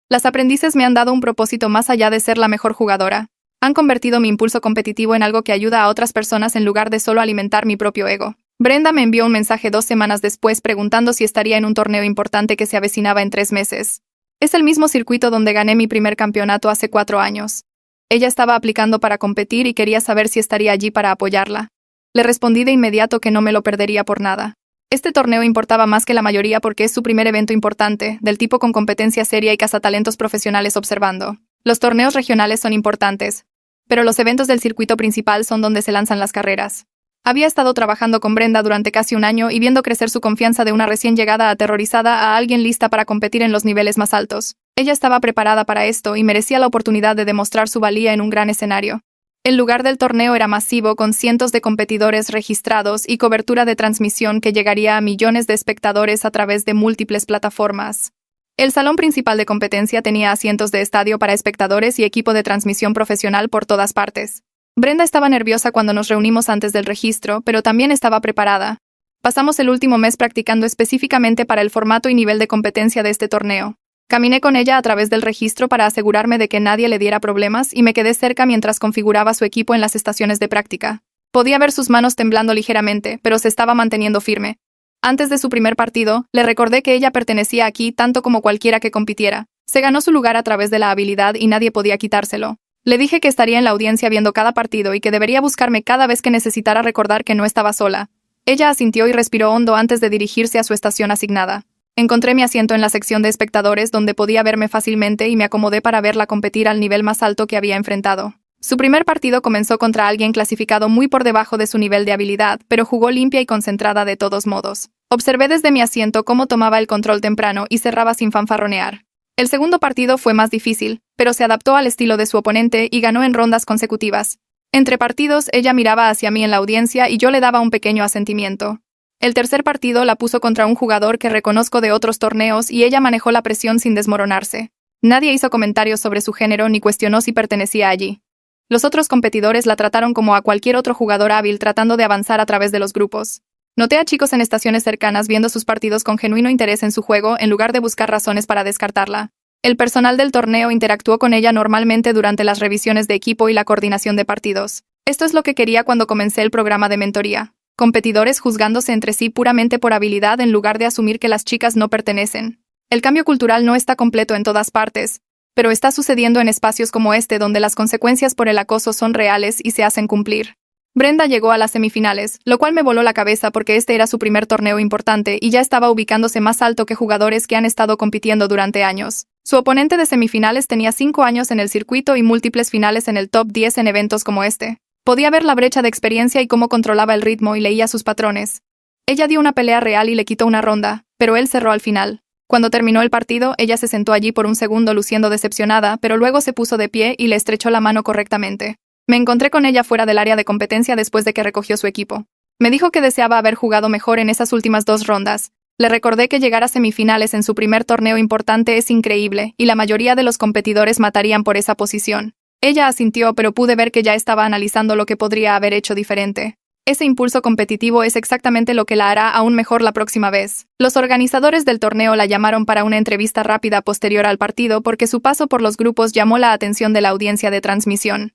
Las aprendices me han dado un propósito más allá de ser la mejor jugadora. Han convertido mi impulso competitivo en algo que ayuda a otras personas en lugar de solo alimentar mi propio ego. Brenda me envió un mensaje 2 semanas después preguntando si estaría en un torneo importante que se avecinaba en 3 meses. Es el mismo circuito donde gané mi primer campeonato hace 4 años. Ella estaba aplicando para competir y quería saber si estaría allí para apoyarla. Le respondí de inmediato que no me lo perdería por nada. Este torneo importaba más que la mayoría porque es su primer evento importante, del tipo con competencia seria y cazatalentos profesionales observando. Los torneos regionales son importantes, pero los eventos del circuito principal son donde se lanzan las carreras. Había estado trabajando con Brenda durante casi 1 año y viendo crecer su confianza de una recién llegada aterrorizada a alguien lista para competir en los niveles más altos. Ella estaba preparada para esto y merecía la oportunidad de demostrar su valía en un gran escenario. El lugar del torneo era masivo, con cientos de competidores registrados y cobertura de transmisión que llegaría a millones de espectadores a través de múltiples plataformas. El salón principal de competencia tenía asientos de estadio para espectadores y equipo de transmisión profesional por todas partes. Brenda estaba nerviosa cuando nos reunimos antes del registro, pero también estaba preparada. Pasamos el último mes practicando específicamente para el formato y nivel de competencia de este torneo. Caminé con ella a través del registro para asegurarme de que nadie le diera problemas y me quedé cerca mientras configuraba su equipo en las estaciones de práctica. Podía ver sus manos temblando ligeramente, pero se estaba manteniendo firme. Antes de su primer partido, le recordé que ella pertenecía aquí tanto como cualquiera que compitiera. Se ganó su lugar a través de la habilidad y nadie podía quitárselo. Le dije que estaría en la audiencia viendo cada partido y que debería buscarme cada vez que necesitara recordar que no estaba sola. Ella asintió y respiró hondo antes de dirigirse a su estación asignada. Encontré mi asiento en la sección de espectadores donde podía verme fácilmente y me acomodé para verla competir al nivel más alto que había enfrentado. Su primer partido comenzó contra alguien clasificado muy por debajo de su nivel de habilidad, pero jugó limpia y concentrada de todos modos. Observé desde mi asiento cómo tomaba el control temprano y cerraba sin fanfarronear. El segundo partido fue más difícil, pero se adaptó al estilo de su oponente y ganó en rondas consecutivas. Entre partidos, ella miraba hacia mí en la audiencia y yo le daba un pequeño asentimiento. El tercer partido la puso contra un jugador que reconozco de otros torneos y ella manejó la presión sin desmoronarse. Nadie hizo comentarios sobre su género ni cuestionó si pertenecía allí. Los otros competidores la trataron como a cualquier otro jugador hábil tratando de avanzar a través de los grupos. Noté a chicos en estaciones cercanas viendo sus partidos con genuino interés en su juego en lugar de buscar razones para descartarla. El personal del torneo interactuó con ella normalmente durante las revisiones de equipo y la coordinación de partidos. Esto es lo que quería cuando comencé el programa de mentoría. Competidores juzgándose entre sí puramente por habilidad en lugar de asumir que las chicas no pertenecen. El cambio cultural no está completo en todas partes, pero está sucediendo en espacios como este donde las consecuencias por el acoso son reales y se hacen cumplir. Brenda llegó a las semifinales, lo cual me voló la cabeza porque este era su primer torneo importante y ya estaba ubicándose más alto que jugadores que han estado compitiendo durante años. Su oponente de semifinales tenía 5 años en el circuito y múltiples finales en el top 10 en eventos como este. Podía ver la brecha de experiencia y cómo controlaba el ritmo y leía sus patrones. Ella dio una pelea real y le quitó una ronda, pero él cerró al final. Cuando terminó el partido, ella se sentó allí por un segundo luciendo decepcionada, pero luego se puso de pie y le estrechó la mano correctamente. Me encontré con ella fuera del área de competencia después de que recogió su equipo. Me dijo que deseaba haber jugado mejor en esas últimas 2 rondas. Le recordé que llegar a semifinales en su primer torneo importante es increíble, y la mayoría de los competidores matarían por esa posición. Ella asintió, pero pude ver que ya estaba analizando lo que podría haber hecho diferente. Ese impulso competitivo es exactamente lo que la hará aún mejor la próxima vez. Los organizadores del torneo la llamaron para una entrevista rápida posterior al partido porque su paso por los grupos llamó la atención de la audiencia de transmisión.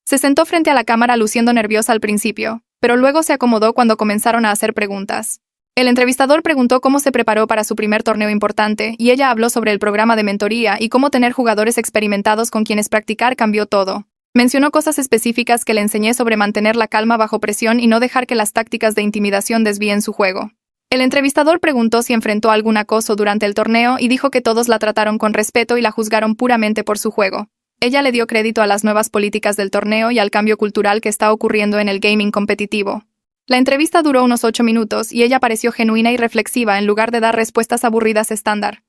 Se sentó frente a la cámara luciendo nerviosa al principio, pero luego se acomodó cuando comenzaron a hacer preguntas. El entrevistador preguntó cómo se preparó para su primer torneo importante, y ella habló sobre el programa de mentoría y cómo tener jugadores experimentados con quienes practicar cambió todo. Mencionó cosas específicas que le enseñé sobre mantener la calma bajo presión y no dejar que las tácticas de intimidación desvíen su juego. El entrevistador preguntó si enfrentó algún acoso durante el torneo y dijo que todos la trataron con respeto y la juzgaron puramente por su juego. Ella le dio crédito a las nuevas políticas del torneo y al cambio cultural que está ocurriendo en el gaming competitivo. La entrevista duró unos 8 minutos y ella pareció genuina y reflexiva en lugar de dar respuestas aburridas estándar.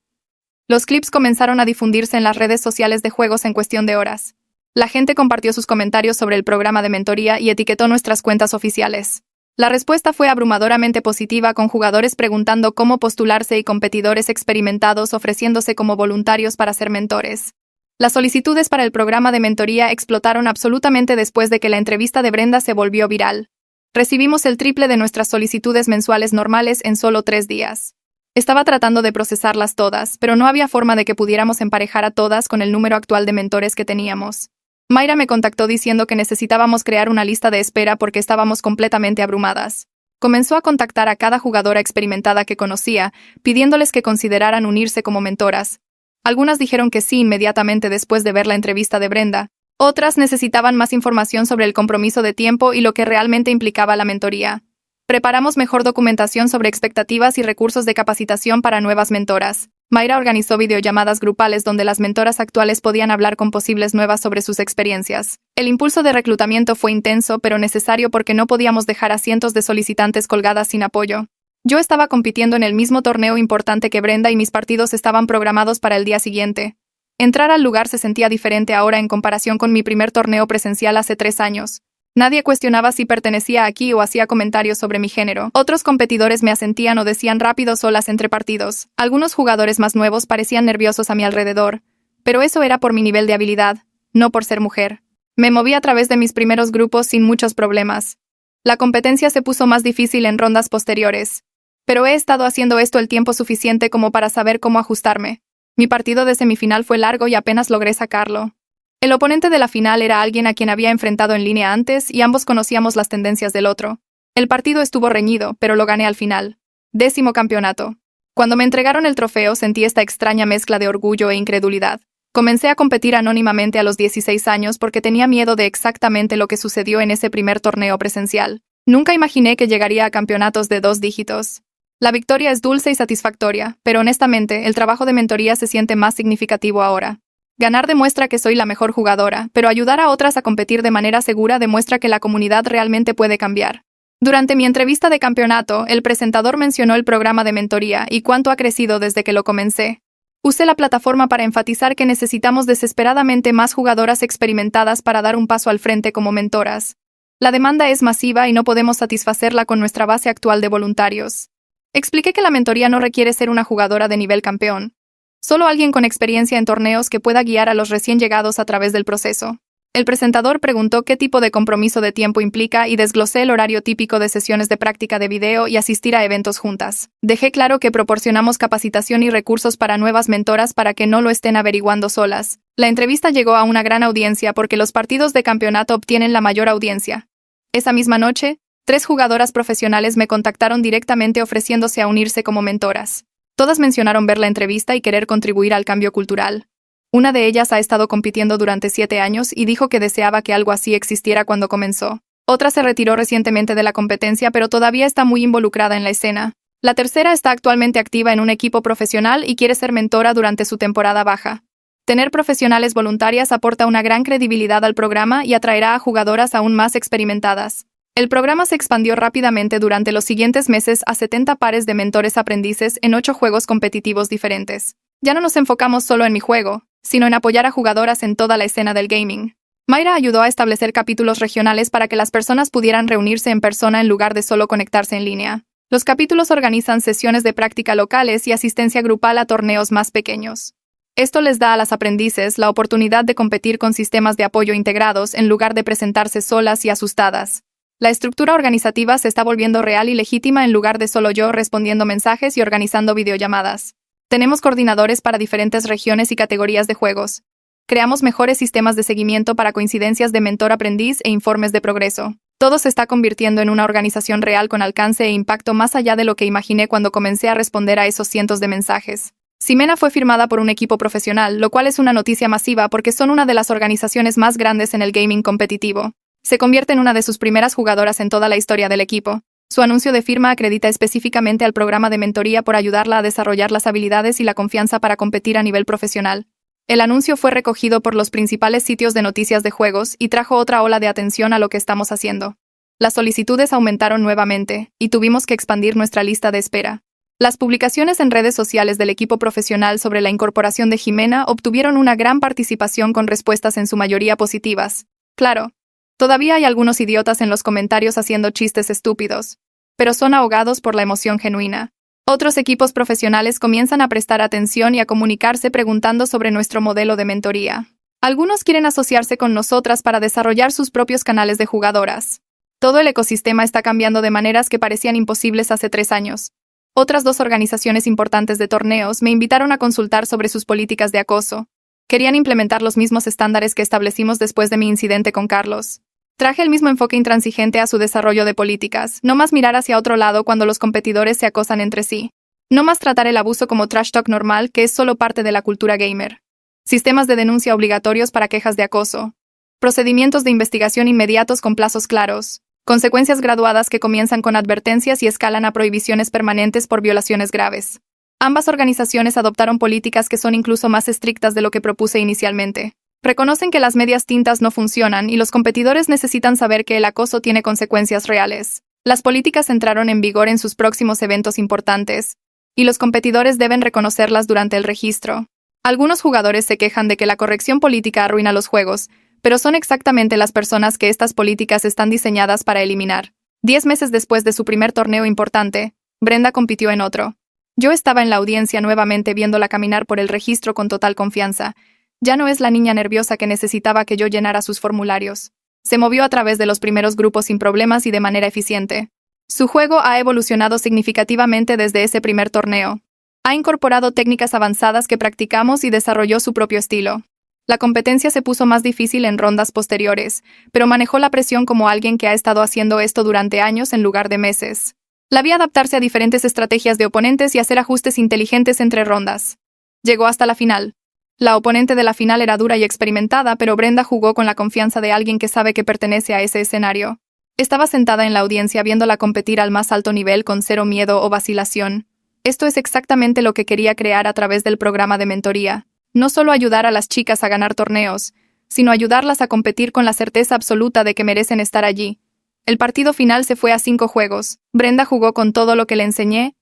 Los clips comenzaron a difundirse en las redes sociales de juegos en cuestión de horas. La gente compartió sus comentarios sobre el programa de mentoría y etiquetó nuestras cuentas oficiales. La respuesta fue abrumadoramente positiva, con jugadores preguntando cómo postularse y competidores experimentados ofreciéndose como voluntarios para ser mentores. Las solicitudes para el programa de mentoría explotaron absolutamente después de que la entrevista de Brenda se volvió viral. Recibimos el triple de nuestras solicitudes mensuales normales en solo 3 días. Estaba tratando de procesarlas todas, pero no había forma de que pudiéramos emparejar a todas con el número actual de mentores que teníamos. Mayra me contactó diciendo que necesitábamos crear una lista de espera porque estábamos completamente abrumadas. Comenzó a contactar a cada jugadora experimentada que conocía, pidiéndoles que consideraran unirse como mentoras. Algunas dijeron que sí inmediatamente después de ver la entrevista de Brenda. Otras necesitaban más información sobre el compromiso de tiempo y lo que realmente implicaba la mentoría. Preparamos mejor documentación sobre expectativas y recursos de capacitación para nuevas mentoras. Mayra organizó videollamadas grupales donde las mentoras actuales podían hablar con posibles nuevas sobre sus experiencias. El impulso de reclutamiento fue intenso, pero necesario porque no podíamos dejar a cientos de solicitantes colgadas sin apoyo. Yo estaba compitiendo en el mismo torneo importante que Brenda y mis partidos estaban programados para el día siguiente. Entrar al lugar se sentía diferente ahora en comparación con mi primer torneo presencial hace 3 años. Nadie cuestionaba si pertenecía aquí o hacía comentarios sobre mi género. Otros competidores me asentían o decían rápido solas entre partidos. Algunos jugadores más nuevos parecían nerviosos a mi alrededor. Pero eso era por mi nivel de habilidad, no por ser mujer. Me moví a través de mis primeros grupos sin muchos problemas. La competencia se puso más difícil en rondas posteriores. Pero he estado haciendo esto el tiempo suficiente como para saber cómo ajustarme. Mi partido de semifinal fue largo y apenas logré sacarlo. El oponente de la final era alguien a quien había enfrentado en línea antes y ambos conocíamos las tendencias del otro. El partido estuvo reñido, pero lo gané al final. 10º campeonato. Cuando me entregaron el trofeo sentí esta extraña mezcla de orgullo e incredulidad. Comencé a competir anónimamente a los 16 años porque tenía miedo de exactamente lo que sucedió en ese primer torneo presencial. Nunca imaginé que llegaría a campeonatos de 2 dígitos. La victoria es dulce y satisfactoria, pero honestamente, el trabajo de mentoría se siente más significativo ahora. Ganar demuestra que soy la mejor jugadora, pero ayudar a otras a competir de manera segura demuestra que la comunidad realmente puede cambiar. Durante mi entrevista de campeonato, el presentador mencionó el programa de mentoría y cuánto ha crecido desde que lo comencé. Usé la plataforma para enfatizar que necesitamos desesperadamente más jugadoras experimentadas para dar un paso al frente como mentoras. La demanda es masiva y no podemos satisfacerla con nuestra base actual de voluntarios. Expliqué que la mentoría no requiere ser una jugadora de nivel campeón. Solo alguien con experiencia en torneos que pueda guiar a los recién llegados a través del proceso. El presentador preguntó qué tipo de compromiso de tiempo implica y desglosé el horario típico de sesiones de práctica de video y asistir a eventos juntas. Dejé claro que proporcionamos capacitación y recursos para nuevas mentoras para que no lo estén averiguando solas. La entrevista llegó a una gran audiencia porque los partidos de campeonato obtienen la mayor audiencia. Esa misma noche, 3 jugadoras profesionales me contactaron directamente ofreciéndose a unirse como mentoras. Todas mencionaron ver la entrevista y querer contribuir al cambio cultural. Una de ellas ha estado compitiendo durante 7 años y dijo que deseaba que algo así existiera cuando comenzó. Otra se retiró recientemente de la competencia pero todavía está muy involucrada en la escena. La tercera está actualmente activa en un equipo profesional y quiere ser mentora durante su temporada baja. Tener profesionales voluntarias aporta una gran credibilidad al programa y atraerá a jugadoras aún más experimentadas. El programa se expandió rápidamente durante los siguientes meses a 70 pares de mentores aprendices en 8 juegos competitivos diferentes. Ya no nos enfocamos solo en mi juego, sino en apoyar a jugadoras en toda la escena del gaming. Mayra ayudó a establecer capítulos regionales para que las personas pudieran reunirse en persona en lugar de solo conectarse en línea. Los capítulos organizan sesiones de práctica locales y asistencia grupal a torneos más pequeños. Esto les da a las aprendices la oportunidad de competir con sistemas de apoyo integrados en lugar de presentarse solas y asustadas. La estructura organizativa se está volviendo real y legítima en lugar de solo yo respondiendo mensajes y organizando videollamadas. Tenemos coordinadores para diferentes regiones y categorías de juegos. Creamos mejores sistemas de seguimiento para coincidencias de mentor-aprendiz e informes de progreso. Todo se está convirtiendo en una organización real con alcance e impacto más allá de lo que imaginé cuando comencé a responder a esos cientos de mensajes. Ximena fue firmada por un equipo profesional, lo cual es una noticia masiva porque son una de las organizaciones más grandes en el gaming competitivo. Se convierte en una de sus primeras jugadoras en toda la historia del equipo. Su anuncio de firma acredita específicamente al programa de mentoría por ayudarla a desarrollar las habilidades y la confianza para competir a nivel profesional. El anuncio fue recogido por los principales sitios de noticias de juegos y trajo otra ola de atención a lo que estamos haciendo. Las solicitudes aumentaron nuevamente, y tuvimos que expandir nuestra lista de espera. Las publicaciones en redes sociales del equipo profesional sobre la incorporación de Ximena obtuvieron una gran participación con respuestas en su mayoría positivas. Claro, todavía hay algunos idiotas en los comentarios haciendo chistes estúpidos, pero son ahogados por la emoción genuina. Otros equipos profesionales comienzan a prestar atención y a comunicarse preguntando sobre nuestro modelo de mentoría. Algunos quieren asociarse con nosotras para desarrollar sus propios canales de jugadoras. Todo el ecosistema está cambiando de maneras que parecían imposibles hace 3 años. Otras 2 organizaciones importantes de torneos me invitaron a consultar sobre sus políticas de acoso. Querían implementar los mismos estándares que establecimos después de mi incidente con Carlos. Traje el mismo enfoque intransigente a su desarrollo de políticas, no más mirar hacia otro lado cuando los competidores se acosan entre sí. No más tratar el abuso como trash talk normal, que es solo parte de la cultura gamer. Sistemas de denuncia obligatorios para quejas de acoso. Procedimientos de investigación inmediatos con plazos claros. Consecuencias graduadas que comienzan con advertencias y escalan a prohibiciones permanentes por violaciones graves. Ambas organizaciones adoptaron políticas que son incluso más estrictas de lo que propuse inicialmente. Reconocen que las medias tintas no funcionan y los competidores necesitan saber que el acoso tiene consecuencias reales. Las políticas entraron en vigor en sus próximos eventos importantes, y los competidores deben reconocerlas durante el registro. Algunos jugadores se quejan de que la corrección política arruina los juegos, pero son exactamente las personas que estas políticas están diseñadas para eliminar. 10 meses después de su primer torneo importante, Brenda compitió en otro. Yo estaba en la audiencia nuevamente viéndola caminar por el registro con total confianza. Ya no es la niña nerviosa que necesitaba que yo llenara sus formularios. Se movió a través de los primeros grupos sin problemas y de manera eficiente. Su juego ha evolucionado significativamente desde ese primer torneo. Ha incorporado técnicas avanzadas que practicamos y desarrolló su propio estilo. La competencia se puso más difícil en rondas posteriores, pero manejó la presión como alguien que ha estado haciendo esto durante años en lugar de meses. La vi adaptarse a diferentes estrategias de oponentes y hacer ajustes inteligentes entre rondas. Llegó hasta la final. La oponente de la final era dura y experimentada, pero Brenda jugó con la confianza de alguien que sabe que pertenece a ese escenario. Estaba sentada en la audiencia viéndola competir al más alto nivel con cero miedo o vacilación. Esto es exactamente lo que quería crear a través del programa de mentoría. No solo ayudar a las chicas a ganar torneos, sino ayudarlas a competir con la certeza absoluta de que merecen estar allí. El partido final se fue a 5 juegos. Brenda jugó con todo lo que le enseñé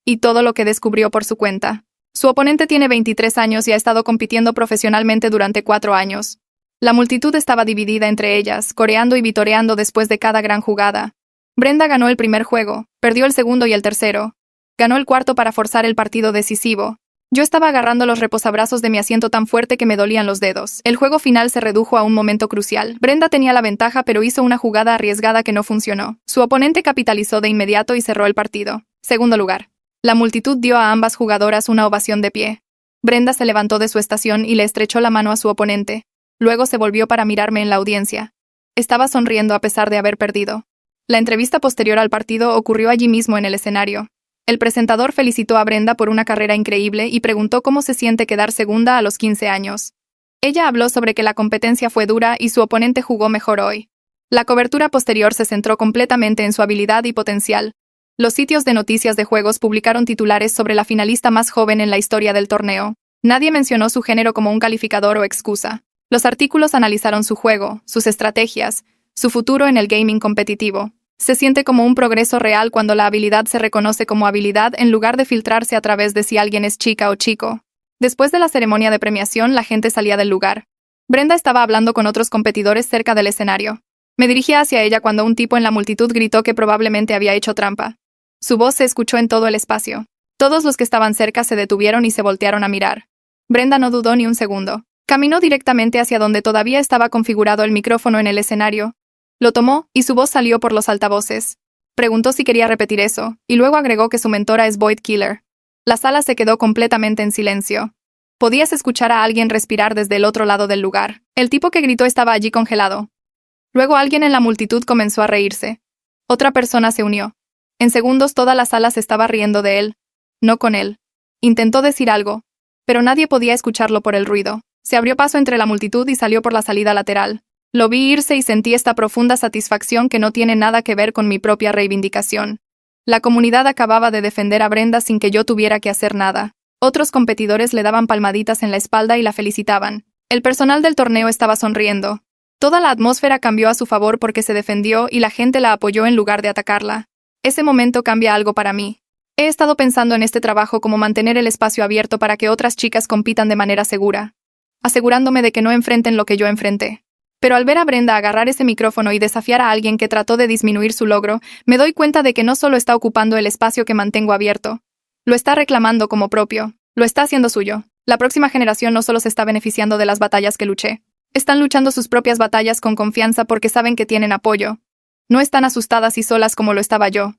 y todo lo que descubrió por su cuenta. Su oponente tiene 23 años y ha estado compitiendo profesionalmente durante 4 años. La multitud estaba dividida entre ellas, coreando y vitoreando después de cada gran jugada. Brenda ganó el primer juego, perdió el segundo y el tercero. Ganó el cuarto para forzar el partido decisivo. Yo estaba agarrando los reposabrazos de mi asiento tan fuerte que me dolían los dedos. El juego final se redujo a un momento crucial. Brenda tenía la ventaja, pero hizo una jugada arriesgada que no funcionó. Su oponente capitalizó de inmediato y cerró el partido. Segundo lugar. La multitud dio a ambas jugadoras una ovación de pie. Brenda se levantó de su estación y le estrechó la mano a su oponente. Luego se volvió para mirarme en la audiencia. Estaba sonriendo a pesar de haber perdido. La entrevista posterior al partido ocurrió allí mismo en el escenario. El presentador felicitó a Brenda por una carrera increíble y preguntó cómo se siente quedar segunda a los 15 años. Ella habló sobre que la competencia fue dura y su oponente jugó mejor hoy. La cobertura posterior se centró completamente en su habilidad y potencial. Los sitios de noticias de juegos publicaron titulares sobre la finalista más joven en la historia del torneo. Nadie mencionó su género como un calificador o excusa. Los artículos analizaron su juego, sus estrategias, su futuro en el gaming competitivo. Se siente como un progreso real cuando la habilidad se reconoce como habilidad en lugar de filtrarse a través de si alguien es chica o chico. Después de la ceremonia de premiación, la gente salía del lugar. Brenda estaba hablando con otros competidores cerca del escenario. Me dirigía hacia ella cuando un tipo en la multitud gritó que probablemente había hecho trampa. Su voz se escuchó en todo el espacio. Todos los que estaban cerca se detuvieron y se voltearon a mirar. Brenda no dudó ni un segundo. Caminó directamente hacia donde todavía estaba configurado el micrófono en el escenario. Lo tomó, y su voz salió por los altavoces. Preguntó si quería repetir eso, y luego agregó que su mentora es Void Killer. La sala se quedó completamente en silencio. Podías escuchar a alguien respirar desde el otro lado del lugar. El tipo que gritó estaba allí congelado. Luego alguien en la multitud comenzó a reírse. Otra persona se unió. En segundos toda la sala se estaba riendo de él. No con él. Intentó decir algo, pero nadie podía escucharlo por el ruido. Se abrió paso entre la multitud y salió por la salida lateral. Lo vi irse y sentí esta profunda satisfacción que no tiene nada que ver con mi propia reivindicación. La comunidad acababa de defender a Brenda sin que yo tuviera que hacer nada. Otros competidores le daban palmaditas en la espalda y la felicitaban. El personal del torneo estaba sonriendo. Toda la atmósfera cambió a su favor porque se defendió y la gente la apoyó en lugar de atacarla. Ese momento cambia algo para mí. He estado pensando en este trabajo como mantener el espacio abierto para que otras chicas compitan de manera segura, asegurándome de que no enfrenten lo que yo enfrenté. Pero al ver a Brenda agarrar ese micrófono y desafiar a alguien que trató de disminuir su logro, me doy cuenta de que no solo está ocupando el espacio que mantengo abierto, lo está reclamando como propio, lo está haciendo suyo. La próxima generación no solo se está beneficiando de las batallas que luché, están luchando sus propias batallas con confianza porque saben que tienen apoyo. No están asustadas y solas como lo estaba yo.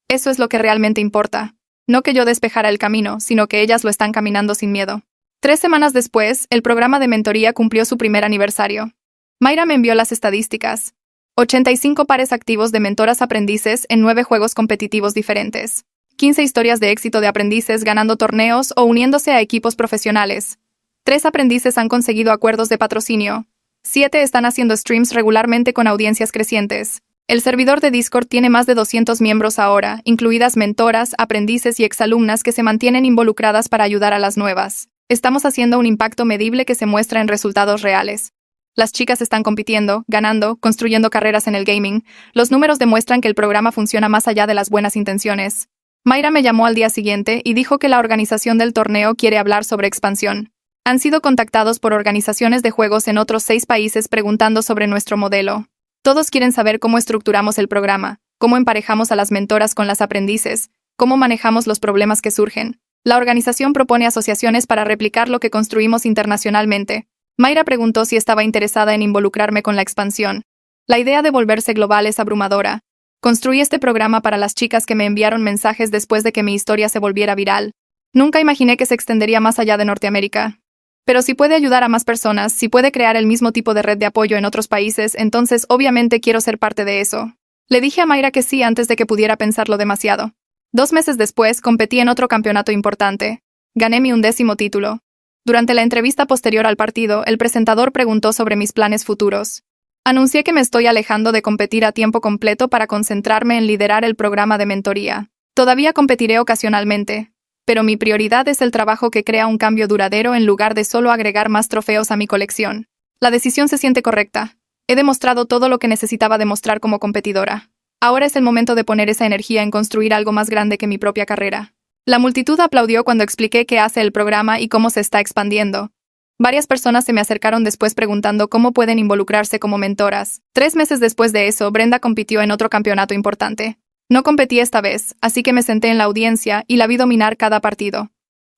Eso es lo que realmente importa. No que yo despejara el camino, sino que ellas lo están caminando sin miedo. 3 semanas después, el programa de mentoría cumplió su primer aniversario. Mayra me envió las estadísticas. 85 pares activos de mentoras aprendices en 9 juegos competitivos diferentes. 15 historias de éxito de aprendices ganando torneos o uniéndose a equipos profesionales. 3 aprendices han conseguido acuerdos de patrocinio. 7 están haciendo streams regularmente con audiencias crecientes. El servidor de Discord tiene más de 200 miembros ahora, incluidas mentoras, aprendices y exalumnas que se mantienen involucradas para ayudar a las nuevas. Estamos haciendo un impacto medible que se muestra en resultados reales. Las chicas están compitiendo, ganando, construyendo carreras en el gaming. Los números demuestran que el programa funciona más allá de las buenas intenciones. Mayra me llamó al día siguiente y dijo que la organización del torneo quiere hablar sobre expansión. Han sido contactados por organizaciones de juegos en otros 6 países preguntando sobre nuestro modelo. Todos quieren saber cómo estructuramos el programa, cómo emparejamos a las mentoras con las aprendices, cómo manejamos los problemas que surgen. La organización propone asociaciones para replicar lo que construimos internacionalmente. Mayra preguntó si estaba interesada en involucrarme con la expansión. La idea de volverse global es abrumadora. Construí este programa para las chicas que me enviaron mensajes después de que mi historia se volviera viral. Nunca imaginé que se extendería más allá de Norteamérica. Pero si puede ayudar a más personas, si puede crear el mismo tipo de red de apoyo en otros países, entonces obviamente quiero ser parte de eso. Le dije a Mayra que sí antes de que pudiera pensarlo demasiado. 2 meses después, competí en otro campeonato importante. Gané mi 11º título. Durante la entrevista posterior al partido, el presentador preguntó sobre mis planes futuros. Anuncié que me estoy alejando de competir a tiempo completo para concentrarme en liderar el programa de mentoría. Todavía competiré ocasionalmente, pero mi prioridad es el trabajo que crea un cambio duradero en lugar de solo agregar más trofeos a mi colección. La decisión se siente correcta. He demostrado todo lo que necesitaba demostrar como competidora. Ahora es el momento de poner esa energía en construir algo más grande que mi propia carrera. La multitud aplaudió cuando expliqué qué hace el programa y cómo se está expandiendo. Varias personas se me acercaron después preguntando cómo pueden involucrarse como mentoras. 3 meses después de eso, Brenda compitió en otro campeonato importante. No competí esta vez, así que me senté en la audiencia y la vi dominar cada partido.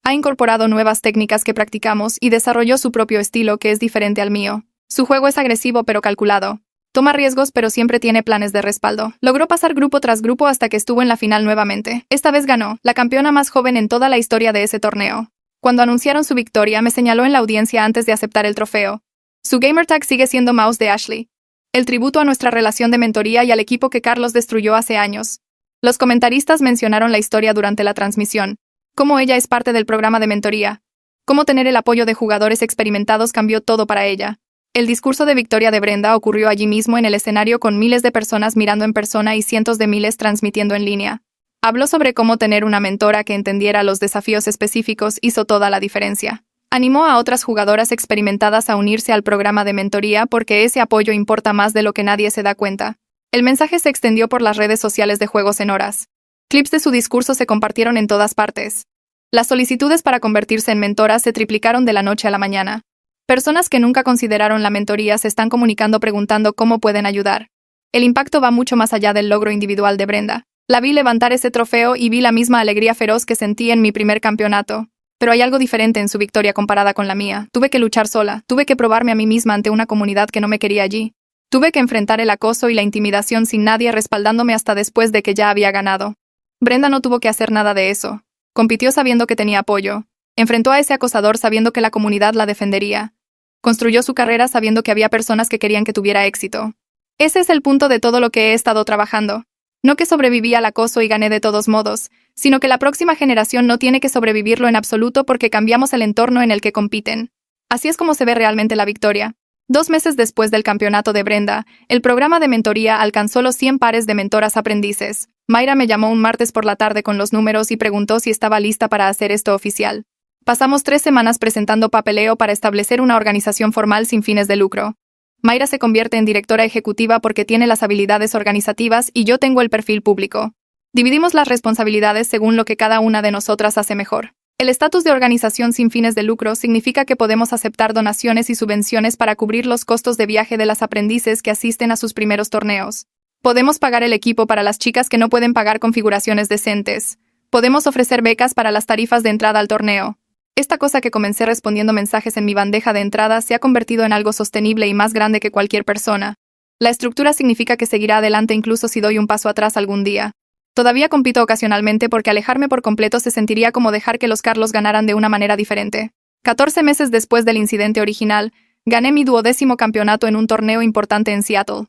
Ha incorporado nuevas técnicas que practicamos y desarrolló su propio estilo que es diferente al mío. Su juego es agresivo pero calculado. Toma riesgos pero siempre tiene planes de respaldo. Logró pasar grupo tras grupo hasta que estuvo en la final nuevamente. Esta vez ganó, la campeona más joven en toda la historia de ese torneo. Cuando anunciaron su victoria, me señaló en la audiencia antes de aceptar el trofeo. Su gamertag sigue siendo Mouse de Ashley. El tributo a nuestra relación de mentoría y al equipo que Carlos destruyó hace años. Los comentaristas mencionaron la historia durante la transmisión. Cómo ella es parte del programa de mentoría. Cómo tener el apoyo de jugadores experimentados cambió todo para ella. El discurso de victoria de Brenda ocurrió allí mismo en el escenario con miles de personas mirando en persona y cientos de miles transmitiendo en línea. Habló sobre cómo tener una mentora que entendiera los desafíos específicos hizo toda la diferencia. Animó a otras jugadoras experimentadas a unirse al programa de mentoría porque ese apoyo importa más de lo que nadie se da cuenta. El mensaje se extendió por las redes sociales de juegos en horas. Clips de su discurso se compartieron en todas partes. Las solicitudes para convertirse en mentoras se triplicaron de la noche a la mañana. Personas que nunca consideraron la mentoría se están comunicando preguntando cómo pueden ayudar. El impacto va mucho más allá del logro individual de Brenda. La vi levantar ese trofeo y vi la misma alegría feroz que sentí en mi primer campeonato. Pero hay algo diferente en su victoria comparada con la mía. Tuve que luchar sola, tuve que probarme a mí misma ante una comunidad que no me quería allí. Tuve que enfrentar el acoso y la intimidación sin nadie respaldándome hasta después de que ya había ganado. Brenda no tuvo que hacer nada de eso. Compitió sabiendo que tenía apoyo. Enfrentó a ese acosador sabiendo que la comunidad la defendería. Construyó su carrera sabiendo que había personas que querían que tuviera éxito. Ese es el punto de todo lo que he estado trabajando. No que sobreviví al acoso y gané de todos modos, sino que la próxima generación no tiene que sobrevivirlo en absoluto porque cambiamos el entorno en el que compiten. Así es como se ve realmente la victoria. 2 meses después del campeonato de Brenda, el programa de mentoría alcanzó los 100 pares de mentoras aprendices. Mayra me llamó un martes por la tarde con los números y preguntó si estaba lista para hacer esto oficial. Pasamos 3 semanas presentando papeleo para establecer una organización formal sin fines de lucro. Mayra se convierte en directora ejecutiva porque tiene las habilidades organizativas y yo tengo el perfil público. Dividimos las responsabilidades según lo que cada una de nosotras hace mejor. El estatus de organización sin fines de lucro significa que podemos aceptar donaciones y subvenciones para cubrir los costos de viaje de las aprendices que asisten a sus primeros torneos. Podemos pagar el equipo para las chicas que no pueden pagar configuraciones decentes. Podemos ofrecer becas para las tarifas de entrada al torneo. Esta cosa que comencé respondiendo mensajes en mi bandeja de entrada se ha convertido en algo sostenible y más grande que cualquier persona. La estructura significa que seguirá adelante incluso si doy un paso atrás algún día. Todavía compito ocasionalmente porque alejarme por completo se sentiría como dejar que los Carlos ganaran de una manera diferente. 14 meses después del incidente original, gané mi 12º campeonato en un torneo importante en Seattle.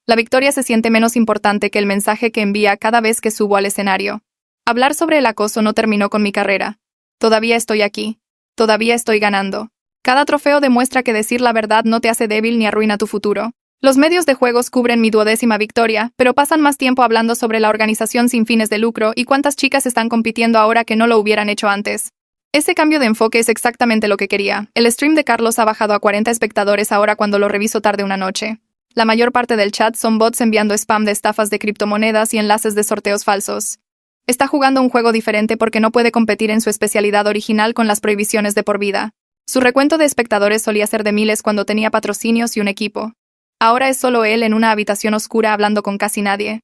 La victoria se siente menos importante que el mensaje que envía cada vez que subo al escenario. Hablar sobre el acoso no terminó con mi carrera. Todavía estoy aquí. Todavía estoy ganando. Cada trofeo demuestra que decir la verdad no te hace débil ni arruina tu futuro. Los medios de juegos cubren mi 12ª victoria, pero pasan más tiempo hablando sobre la organización sin fines de lucro y cuántas chicas están compitiendo ahora que no lo hubieran hecho antes. Ese cambio de enfoque es exactamente lo que quería. El stream de Carlos ha bajado a 40 espectadores ahora cuando lo reviso tarde una noche. La mayor parte del chat son bots enviando spam de estafas de criptomonedas y enlaces de sorteos falsos. Está jugando un juego diferente porque no puede competir en su especialidad original con las prohibiciones de por vida. Su recuento de espectadores solía ser de miles cuando tenía patrocinios y un equipo. Ahora es solo él en una habitación oscura hablando con casi nadie.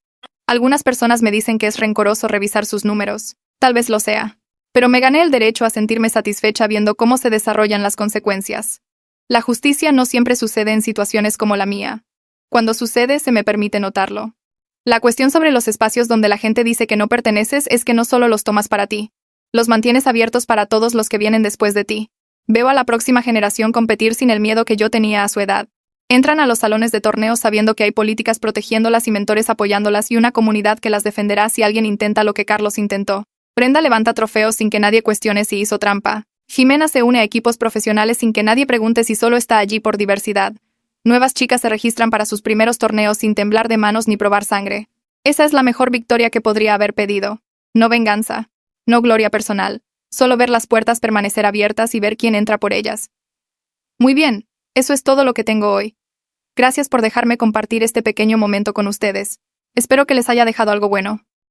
Algunas personas me dicen que es rencoroso revisar sus números. Tal vez lo sea. Pero me gané el derecho a sentirme satisfecha viendo cómo se desarrollan las consecuencias. La justicia no siempre sucede en situaciones como la mía. Cuando sucede, se me permite notarlo. La cuestión sobre los espacios donde la gente dice que no perteneces es que no solo los tomas para ti. Los mantienes abiertos para todos los que vienen después de ti. Veo a la próxima generación competir sin el miedo que yo tenía a su edad. Entran a los salones de torneos sabiendo que hay políticas protegiéndolas y mentores apoyándolas y una comunidad que las defenderá si alguien intenta lo que Carlos intentó. Brenda levanta trofeos sin que nadie cuestione si hizo trampa. Jimena se une a equipos profesionales sin que nadie pregunte si solo está allí por diversidad. Nuevas chicas se registran para sus primeros torneos sin temblar de manos ni probar sangre. Esa es la mejor victoria que podría haber pedido. No venganza. No gloria personal. Solo ver las puertas permanecer abiertas y ver quién entra por ellas. Muy bien, eso es todo lo que tengo hoy. Gracias por dejarme compartir este pequeño momento con ustedes. Espero que les haya dejado algo bueno.